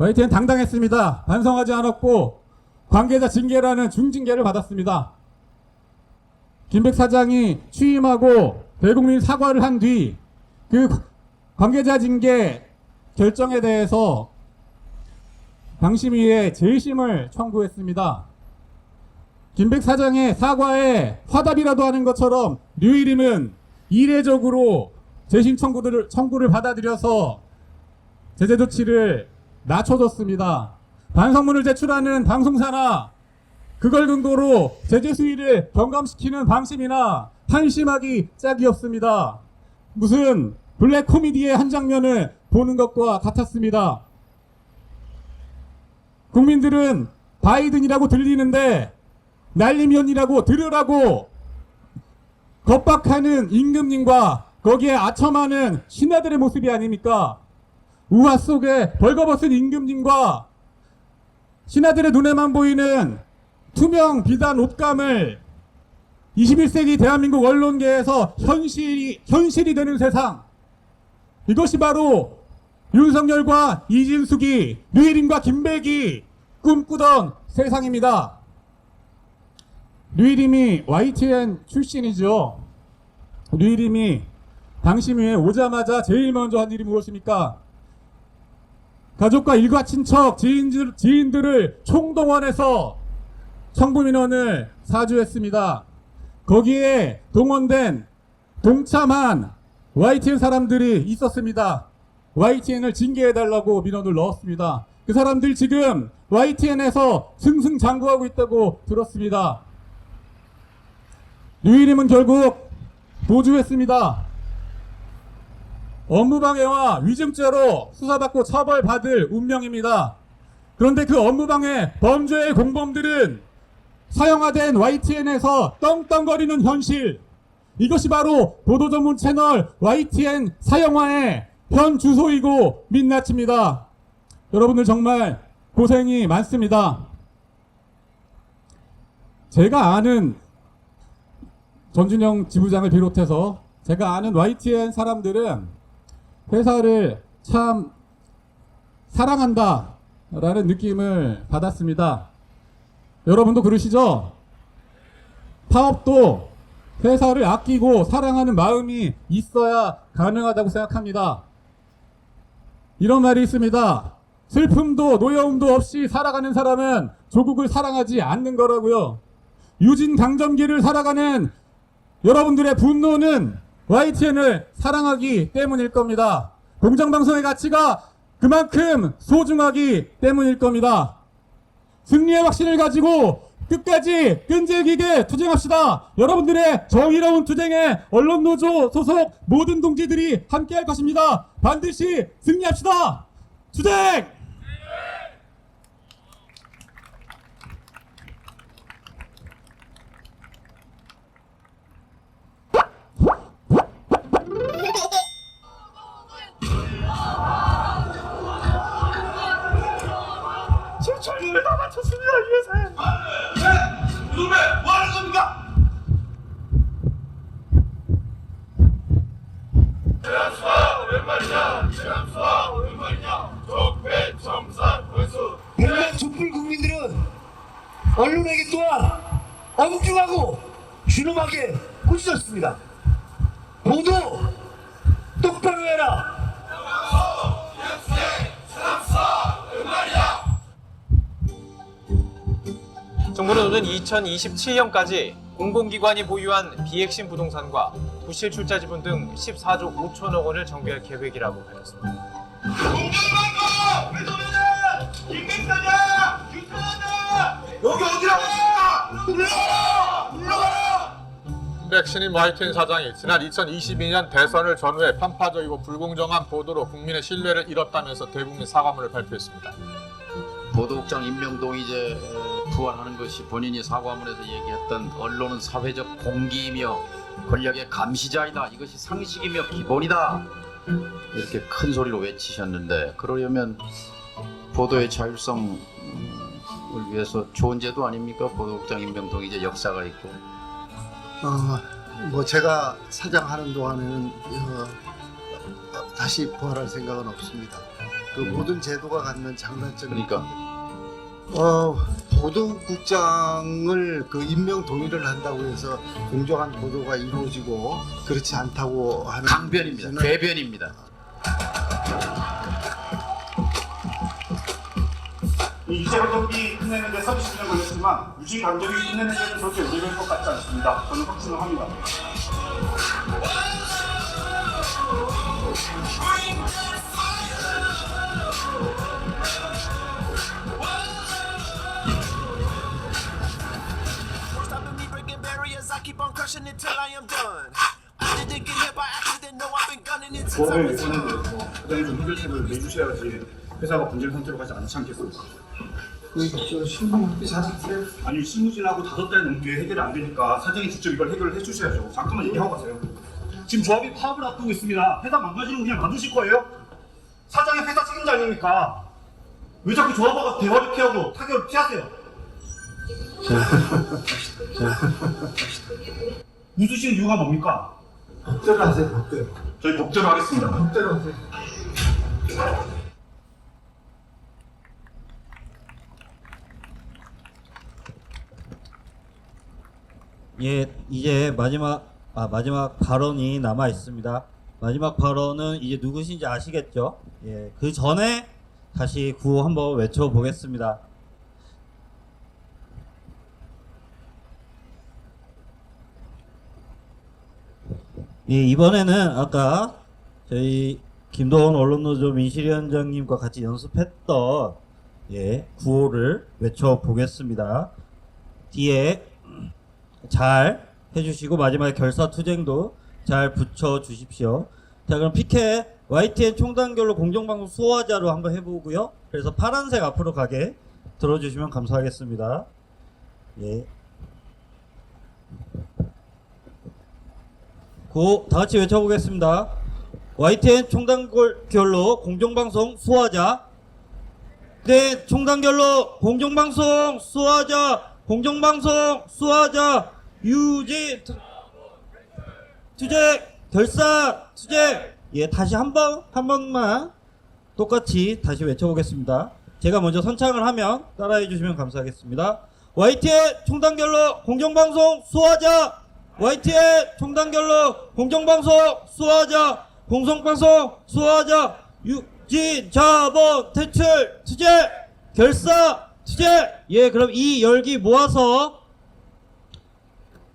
YTN 당당했습니다. 반성하지 않았고 관계자 징계라는 중징계를 받았습니다. 김백 사장이 취임하고 대국민 사과를 한 뒤 그 관계자 징계 결정에 대해서 방심위에 재심을 청구했습니다. 김백 사장의 사과에 화답이라도 하는 것처럼 류일임은 이례적으로 재심 청구를 받아들여서 제재 조치를 낮춰줬습니다. 반성문을 제출하는 방송사나 그걸 근거로 제재 수위를 경감시키는 방심이나 한심하기 짝이 없습니다. 무슨 블랙 코미디의 한 장면을 보는 것과 같았습니다. 국민들은 바이든이라고 들리는데 날리면이라고 들으라고 겁박하는 임금님과 거기에 아첨하는 신하들의 모습이 아닙니까? 우화 속에 벌거벗은 임금님과 신하들의 눈에만 보이는 투명 비단 옷감을 21세기 대한민국 언론계에서 현실이 되는 세상, 이것이 바로 윤석열과 이진숙이, 류일임과 김백이 꿈꾸던 세상입니다. 류일임이 YTN 출신이죠. 류일임이 방심위에 오자마자 제일 먼저 한 일이 무엇입니까? 가족과 일가 친척, 지인들을 총동원해서 청부민원을 사주했습니다. 거기에 동원된 동참한 YTN 사람들이 있었습니다. YTN을 징계해달라고 민원을 넣었습니다. 그 사람들 지금 YTN에서 승승장구하고 있다고 들었습니다. 류일임은 결국 도주했습니다. 업무방해와 위증죄로 수사받고 처벌받을 운명입니다. 그런데 그 업무방해 범죄의 공범들은 사형화된 YTN에서 떵떵거리는 현실, 이것이 바로 보도전문 채널 YTN 사형화의 현 주소이고 민낯입니다. 여러분들 정말 고생이 많습니다. 제가 아는 전준영 지부장을 비롯해서 제가 아는 YTN 사람들은 회사를 참 사랑한다 라는 느낌을 받았습니다. 여러분도 그러시죠? 파업도 회사를 아끼고 사랑하는 마음이 있어야 가능하다고 생각합니다. 이런 말이 있습니다. 슬픔도 노여움도 없이 살아가는 사람은 조국을 사랑하지 않는 거라고요. 유진 강점기를 살아가는 여러분들의 분노는 YTN을 사랑하기 때문일 겁니다. 공정방송의 가치가 그만큼 소중하기 때문일 겁니다. 승리의 확신을 가지고 끝까지 끈질기게 투쟁합시다. 여러분들의 정의로운 투쟁에 언론노조 소속 모든 동지들이 함께할 것입니다. 반드시 승리합시다. 투쟁! 제 전력을 다 바쳤습니다, 이 회사에. 이놈의 뭐 하는 겁니까? 최남수아 웬 말이냐? 최남수아 웬 말이냐? 적폐 청산 회수. 백만 촛불 국민들은 언론에게 또한 엄중하고 준엄하게 꾸짖었습니다. 모두 똑바로 해라. 정부는 오는 2027년까지 공공기관이 보유한 비핵심 부동산과 부실 출자 지분 등 14조 5천억 원을 정비할 계획이라고 밝혔습니다. 공정방송! 왜 소리냐! 김백사장! 유천하자! 여기 어디라고 있습니까? 물러가라! 김백 신임 YTN 사장이 지난 2022년 대선을 전후해 편파적이고 불공정한 보도로 국민의 신뢰를 잃었다면서 대국민 사과문을 발표했습니다. 보도국장 임명 동의제 부활하는 것이 본인이 사과문에서 얘기했던 언론은 사회적 공기이며 권력의 감시자이다. 이것이 상식이며 기본이다. 이렇게 큰 소리로 외치셨는데, 그러려면 보도의 자율성을 위해서 좋은 제도 아닙니까? 보도국장 임명 동의제 역사가 있고. 뭐 제가 사장하는 동안에는 다시 부활할 생각은 없습니다. 그 모든 제도가 갖는 장단점이 그러니까 보도국장을 그 임명 동의를 한다고 해서 공정한 보도가 이루어지고 그렇지 않다고 하는 강변입니다. 것은 궤변입니다. 이재호 감독이 끝내는데 30년 걸렸지만 유진 감독이 끝내는 데는 그렇게 오래될 것 같지 않습니다. 저는 확신을 합니다. 그거를 이번에는 회장이 좀 해결책을 내주셔야지 회사가 분쟁 상태로 가지 않지 않겠습니까? 실무 사직세요? 아니 실무진하고 5달 넘게 해결이 안 되니까 사장이 직접 이걸 해결을 해주셔야죠. 잠깐만 얘기하고 가세요. 지금 조합이 파업을 앞두고 있습니다. 회사 망가지면 그냥 놔두실 거예요? 사장이 회사 책임자 아닙니까? 왜 자꾸 조합하고 대화를 피하고 타격을 피하세요? 웃으시는 이유가 뭡니까? 법대로 하세요. 법대로. 저희 법대로 하겠습니다. 법대로 하세요. 예, 이제 마지막 발언이 남아 있습니다. 마지막 발언은 이제 누구신지 아시겠죠? 예, 그 전에 다시 구호 한번 외쳐보겠습니다. 예, 이번에는 아까 저희 김도원 언론노조 민실위원장님과 같이 연습했던 구호를 외쳐보겠습니다. 뒤에 잘 해주시고 마지막에 결사투쟁도 잘 붙여주십시오. 자, 그럼 피켓 YTN 총단결로 공정방송 수호하자로 한번 해보고요. 그래서 파란색 앞으로 가게 들어주시면 감사하겠습니다. 예. 다 같이 외쳐보겠습니다. YTN 총단결로 공정방송 수호하자. 네, 총단결로 공정방송 수호하자. 공정방송 수호하자. 유지 투쟁 결사 투쟁. 예, 다시 한 번만 똑같이 다시 외쳐보겠습니다. 제가 먼저 선창을 하면 따라해 주시면 감사하겠습니다. YTN 총단결로 공정방송 수호하자. YTN 총단결로 공정방송 수호하자. 공정방송 수호하자. 유지 자본 퇴출 투쟁 결사 투쟁. 예, 그럼 이 열기 모아서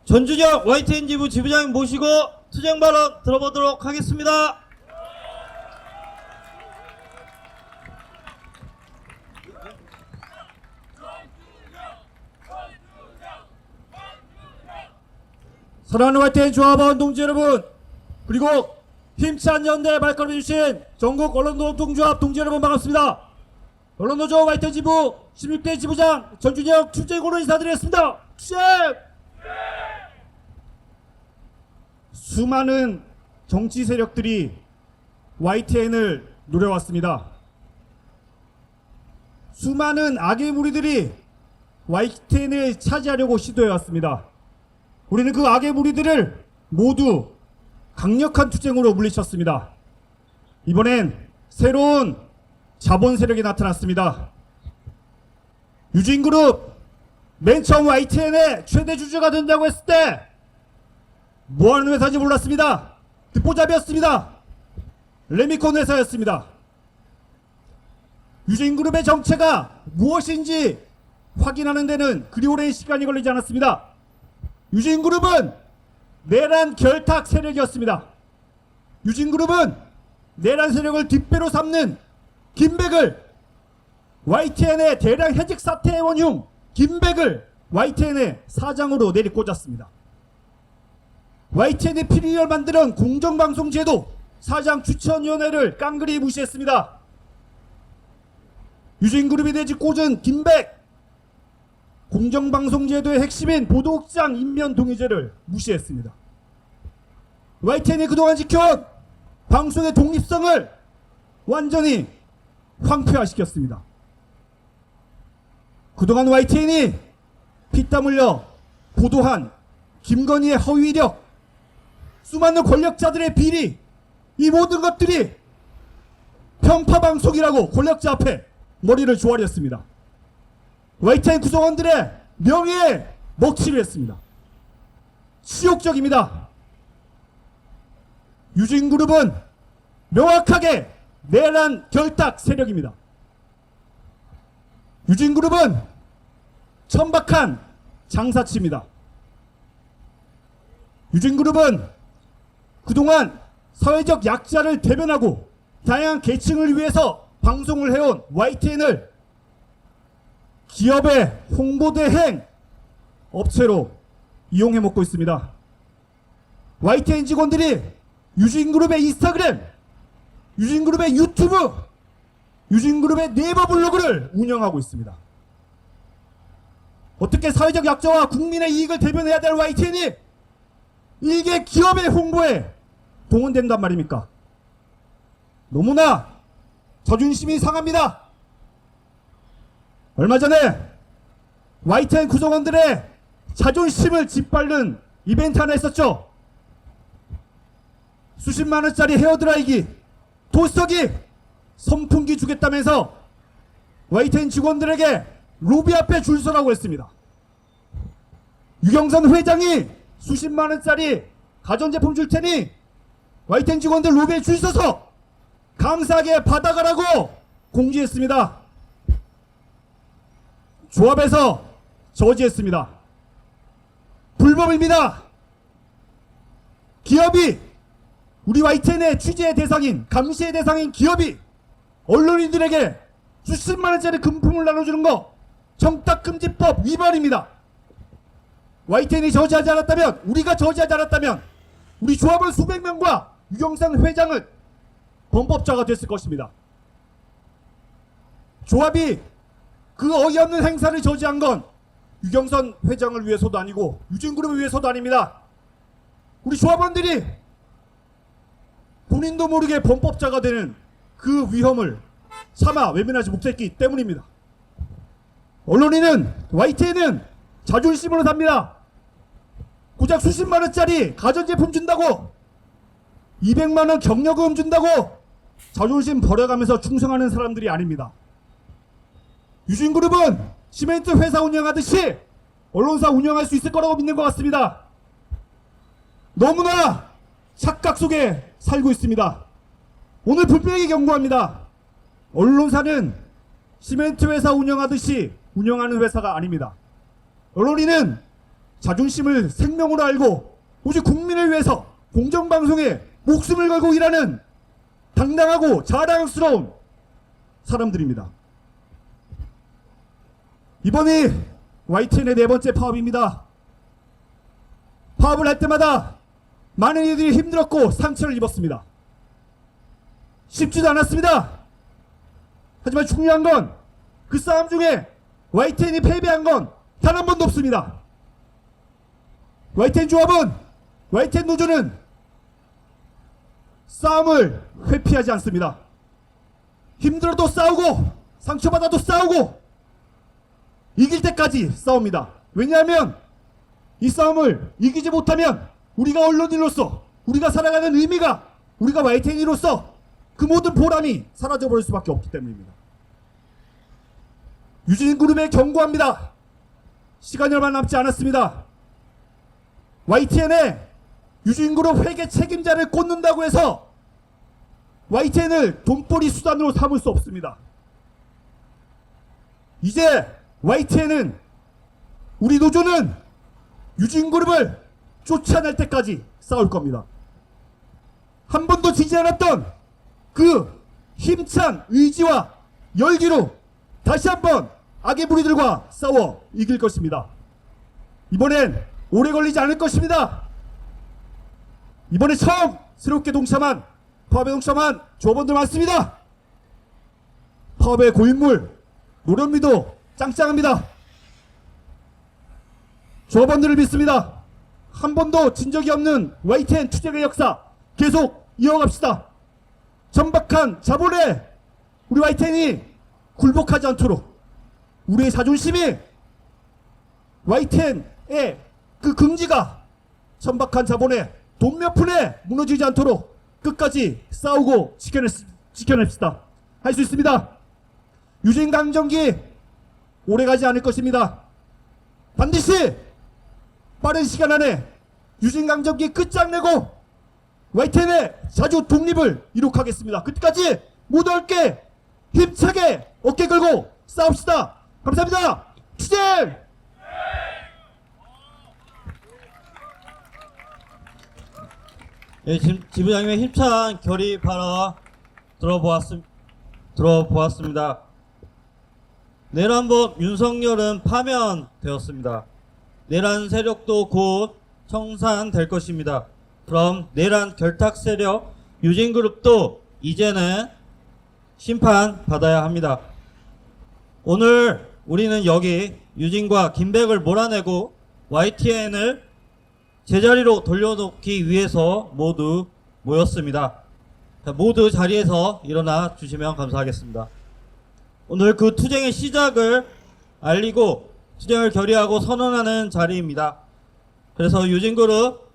전준영 YTN 지부 지부장님 모시고 투쟁 발언 들어보도록 하겠습니다. 사랑하는 YTN 조합원 동지 여러분, 그리고 힘찬 연대에 발걸음해 주신 전국 언론노동조합 동지 여러분 반갑습니다. 언론노조 YTN 지부 16대 지부장 전준영 투쟁으로 인사드리겠습니다. 투쟁! 수많은 정치 세력들이 YTN을 노려왔습니다. 수많은 악의 무리들이 YTN을 차지하려고 시도해왔습니다. 우리는 그 악의 무리들을 모두 강력한 투쟁으로 물리쳤습니다. 이번엔 새로운 자본 세력이 나타났습니다. 유진그룹 맨 처음 YTN의 최대 주주가 된다고 했을 때 뭐하는 회사인지 몰랐습니다. 듣보잡이었습니다. 레미콘 회사였습니다. 유진그룹의 정체가 무엇인지 확인하는 데는 그리 오랜 시간이 걸리지 않았습니다. 유진그룹은 내란 결탁 세력이었습니다. 유진그룹은 내란 세력을 뒷배로 삼는 김백을, YTN의 대량 해직 사태의 원흉 김백을 YTN의 사장으로 내리꽂았습니다. YTN의 피리를 만드는 공정방송제도 사장 추천위원회를 깡그리 무시했습니다. 유진그룹이 내집꽂은 김백, 공정방송제도의 핵심인 보도국장 임명동의제를 무시했습니다. YTN이 그동안 지켜온 방송의 독립성을 완전히 황폐화시켰습니다. 그동안 YTN이 피땀 흘려 보도한 김건희의 허위 이력, 수많은 권력자들의 비리, 이 모든 것들이 편파방송이라고 권력자 앞에 머리를 조아렸습니다. YTN 구성원들의 명예에 먹칠을 했습니다. 치욕적입니다. 유진그룹은 명확하게 내란 결탁 세력입니다. 유진그룹은 천박한 장사치입니다. 유진그룹은 그동안 사회적 약자를 대변하고 다양한 계층을 위해서 방송을 해온 YTN을 기업의 홍보대행 업체로 이용해 먹고 있습니다. YTN 직원들이 유진그룹의 인스타그램, 유진그룹의 유튜브, 유진그룹의 네이버 블로그를 운영하고 있습니다. 어떻게 사회적 약자와 국민의 이익을 대변해야 될 YTN이 일개 기업의 홍보에 동원된단 말입니까? 너무나 자존심이 상합니다. 얼마 전에 YTN 구성원들의 자존심을 짓밟는 이벤트 하나 있었죠. 수십만 원짜리 헤어드라이기, 도스터기, 선풍기 주겠다면서 YTN 직원들에게 로비 앞에 줄 서라고 했습니다. 유경선 회장이 수십만 원짜리 가전제품 줄 테니 YTN 직원들 로비에 줄 서서 감사하게 받아가라고 공지했습니다. 조합에서 저지했습니다. 불법입니다. 기업이, 우리 YTN의 취재의 대상인, 감시의 대상인 기업이 언론인들에게 수십만 원짜리 금품을 나눠주는 거 정딱금지법 위반입니다. YTN이 저지하지 않았다면, 우리가 저지하지 않았다면 우리 조합원 수백 명과 유경선 회장은 범법자가 됐을 것입니다. 조합이 그 어이없는 행사를 저지한 건 유경선 회장을 위해서도 아니고 유진그룹을 위해서도 아닙니다. 우리 조합원들이 본인도 모르게 범법자가 되는 그 위험을 차마 외면하지 못했기 때문입니다. 언론인은, YTN은 자존심으로 삽니다. 고작 수십만 원짜리 가전제품 준다고, 200만 원 격려금 준다고 자존심 버려가면서 충성하는 사람들이 아닙니다. 유진그룹은 시멘트 회사 운영하듯이 언론사 운영할 수 있을 거라고 믿는 것 같습니다. 너무나 착각 속에 살고 있습니다. 오늘 분명히 경고합니다. 언론사는 시멘트 회사 운영하듯이 운영하는 회사가 아닙니다. 언론인은 자존심을 생명으로 알고 오직 국민을 위해서 공정방송에 목숨을 걸고 일하는 당당하고 자랑스러운 사람들입니다. 이번이 YTN의 네 번째 파업입니다. 파업을 할 때마다 많은 이들이 힘들었고 상처를 입었습니다. 쉽지도 않았습니다. 하지만 중요한 건 그 싸움 중에 YTN이 패배한 건 단 한 번도 없습니다. YTN 조합은, YTN 노조는 싸움을 회피하지 않습니다. 힘들어도 싸우고 상처받아도 싸우고 이길 때까지 싸웁니다. 왜냐하면 이 싸움을 이기지 못하면 우리가 언론인으로서, 우리가 살아가는 의미가, 우리가 YTN으로서 그 모든 보람이 사라져버릴 수밖에 없기 때문입니다. 유진그룹에 경고합니다. 시간이 얼마 남지 않았습니다. YTN에 유진그룹 회계 책임자를 꽂는다고 해서 YTN을 돈벌이 수단으로 삼을 수 없습니다. 이제 YTN은, 우리 노조는 유진그룹을 쫓아낼 때까지 싸울 겁니다. 한 번도 지지 않았던 그 힘찬 의지와 열기로 다시 한번 악의 무리들과 싸워 이길 것입니다. 이번엔 오래 걸리지 않을 것입니다. 이번에 처음 새롭게 동참한, 파업에 동참한 조합원들 많습니다. 파업의 고인물 노련미도 짱짱합니다. 조합원들을 믿습니다. 한 번도 진 적이 없는 YTN 투쟁의 역사 계속 이어갑시다. 천박한 자본에 우리 YTN이 굴복하지 않도록, 우리의 자존심이, YTN의 그 긍지가 천박한 자본에 돈 몇 푼에 무너지지 않도록 끝까지 싸우고 지켜냅시다. 할 수 있습니다. 유진 강점기 오래가지 않을 것입니다. 반드시 빠른 시간 안에 유진 강점기 끝장내고 YTN의 자주 독립을 이룩하겠습니다. 그때까지 모두 함께 힘차게 어깨 걸고 싸웁시다. 감사합니다. 투쟁! 예, 지부장님의 힘찬 결의 발언 들어보았습니다. 내란법 윤석열은 파면되었습니다. 내란 세력도 곧 청산될 것입니다. 그럼 내란 결탁 세력 유진그룹도 이제는 심판받아야 합니다. 오늘 우리는 여기 유진과 김백을 몰아내고 YTN을 제자리로 돌려놓기 위해서 모두 모였습니다. 자, 모두 자리에서 일어나 주시면 감사하겠습니다. 오늘 그 투쟁의 시작을 알리고 투쟁을 결의하고 선언하는 자리입니다. 그래서 유진그룹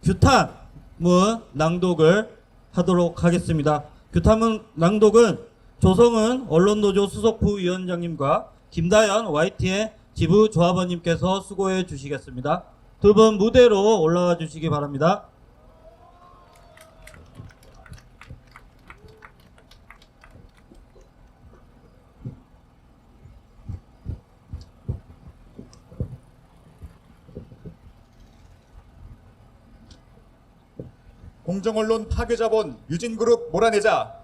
규탄문 낭독을 하도록 하겠습니다. 규탄문 낭독은 조성은 언론노조 수석부위원장님과 김다연 YTN 지부조합원님께서 수고해 주시겠습니다. 두 분 무대로 올라와 주시기 바랍니다. 공정언론 파괴자본 유진그룹 몰아내자.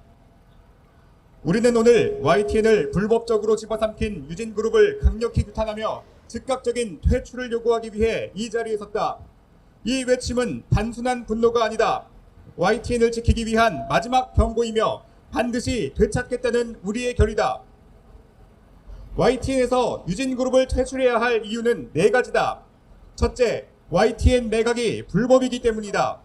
우리는 오늘 YTN을 불법적으로 집어삼킨 유진그룹을 강력히 규탄하며 즉각적인 퇴출을 요구하기 위해 이 자리에 섰다. 이 외침은 단순한 분노가 아니다. YTN을 지키기 위한 마지막 경고이며 반드시 되찾겠다는 우리의 결의다. YTN에서 유진그룹을 퇴출해야 할 이유는 4가지다. 첫째, YTN 매각이 불법이기 때문이다.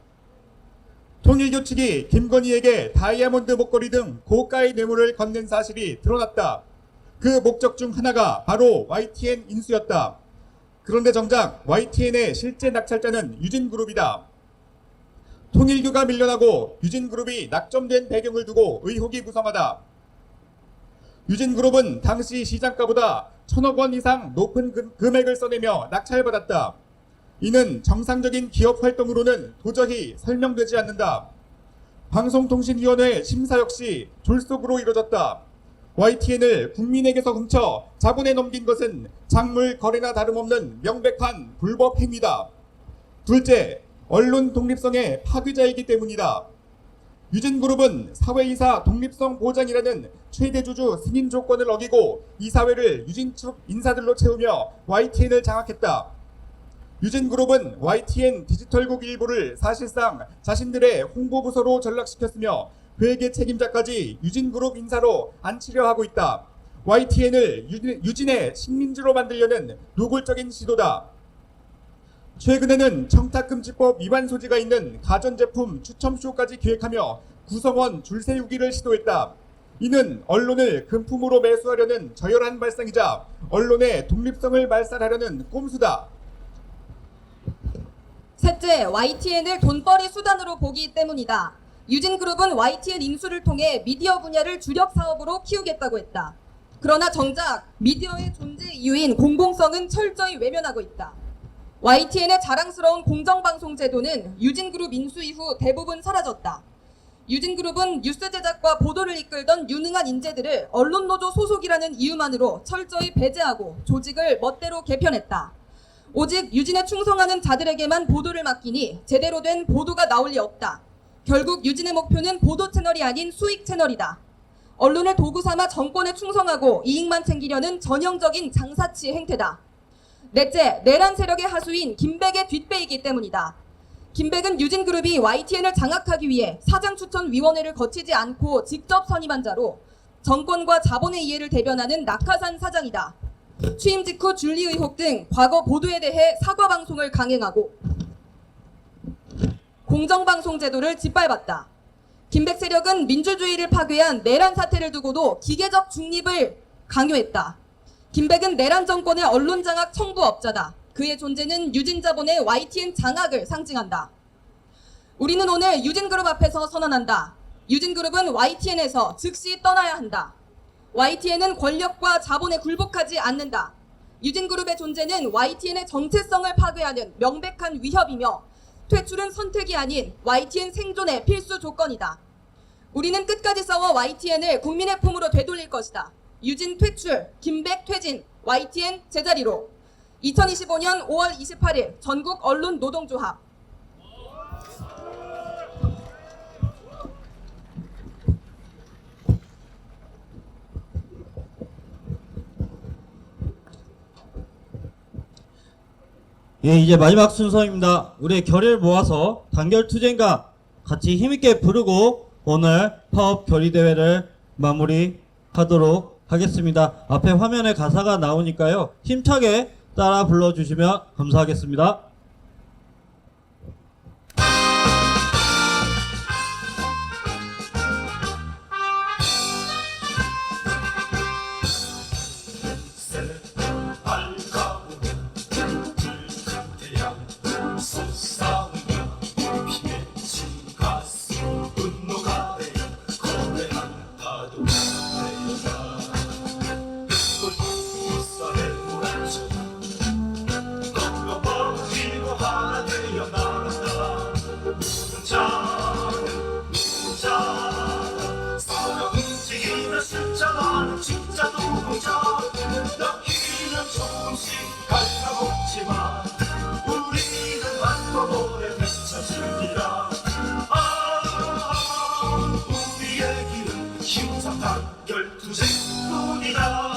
통일교 측이 김건희에게 다이아몬드 목걸이 등 고가의 뇌물을 건넨 사실이 드러났다. 그 목적 중 하나가 바로 YTN 인수였다. 그런데 정작 YTN의 실제 낙찰자는 유진그룹이다. 통일교가 밀려나고 유진그룹이 낙점된 배경을 두고 의혹이 무성하다. 유진그룹은 당시 시장가보다 1,000억 원 이상 높은 금액을 써내며 낙찰받았다. 이는 정상적인 기업 활동으로는 도저히 설명되지 않는다. 방송통신위원회 심사 역시 졸속으로 이뤄졌다. YTN을 국민에게서 훔쳐 자본에 넘긴 것은 작물 거래나 다름없는 명백한 불법 행위다. 둘째, 언론 독립성의 파괴자이기 때문이다. 유진그룹은 사회이사 독립성 보장이라는 최대주주 승인 조건을 어기고 이사회를 유진 측 인사들로 채우며 YTN을 장악했다. 유진그룹은 YTN 디지털국 일부를 사실상 자신들의 홍보부서로 전락시켰으며 회계 책임자까지 유진그룹 인사로 앉히려 하고 있다. YTN을 유진의 식민지로 만들려는 노골적인 시도다. 최근에는 청탁금지법 위반 소지가 있는 가전제품 추첨쇼까지 기획하며 구성원 줄 세우기를 시도했다. 이는 언론을 금품으로 매수하려는 저열한 발상이자 언론의 독립성을 말살하려는 꼼수다. 셋째, YTN을 돈벌이 수단으로 보기 때문이다. 유진그룹은 YTN 인수를 통해 미디어 분야를 주력 사업으로 키우겠다고 했다. 그러나 정작 미디어의 존재 이유인 공공성은 철저히 외면하고 있다. YTN의 자랑스러운 공정방송 제도는 유진그룹 인수 이후 대부분 사라졌다. 유진그룹은 뉴스 제작과 보도를 이끌던 유능한 인재들을 언론노조 소속이라는 이유만으로 철저히 배제하고 조직을 멋대로 개편했다. 오직 유진에 충성하는 자들에게만 보도를 맡기니 제대로 된 보도가 나올 리 없다. 결국 유진의 목표는 보도 채널이 아닌 수익 채널이다. 언론을 도구 삼아 정권에 충성하고 이익만 챙기려는 전형적인 장사치 행태다. 넷째, 내란 세력의 하수인 김백의 뒷배이기 때문이다. 김백은 유진그룹이 YTN을 장악하기 위해 사장추천위원회를 거치지 않고 직접 선임한 자로 정권과 자본의 이해를 대변하는 낙하산 사장이다. 취임 직후 준리 의혹 등 과거 보도에 대해 사과 방송을 강행하고 공정방송 제도를 짓밟았다. 김백 세력은 민주주의를 파괴한 내란 사태를 두고도 기계적 중립을 강요했다. 김백은 내란 정권의 언론 장악 청부업자다. 그의 존재는 유진 자본의 YTN 장악을 상징한다. 우리는 오늘 유진그룹 앞에서 선언한다. 유진그룹은 YTN에서 즉시 떠나야 한다. YTN은 권력과 자본에 굴복하지 않는다. 유진그룹의 존재는 YTN의 정체성을 파괴하는 명백한 위협이며 퇴출은 선택이 아닌 YTN 생존의 필수 조건이다. 우리는 끝까지 싸워 YTN을 국민의 품으로 되돌릴 것이다. 유진 퇴출, 김백 퇴진, YTN 제자리로. 2025년 5월 28일 전국 언론 노동조합. 예, 이제 마지막 순서입니다. 우리의 결의를 모아서 단결 투쟁과 같이 힘있게 부르고 오늘 파업 결의대회를 마무리하도록 하겠습니다. 앞에 화면에 가사가 나오니까요. 힘차게 따라 불러주시면 감사하겠습니다. 진짜 노동자 너희는 조금씩 갈라먹지만 우리는 한꺼번에 되찾으리라. 우리의 길은 힘찬 단결 투쟁뿐이다.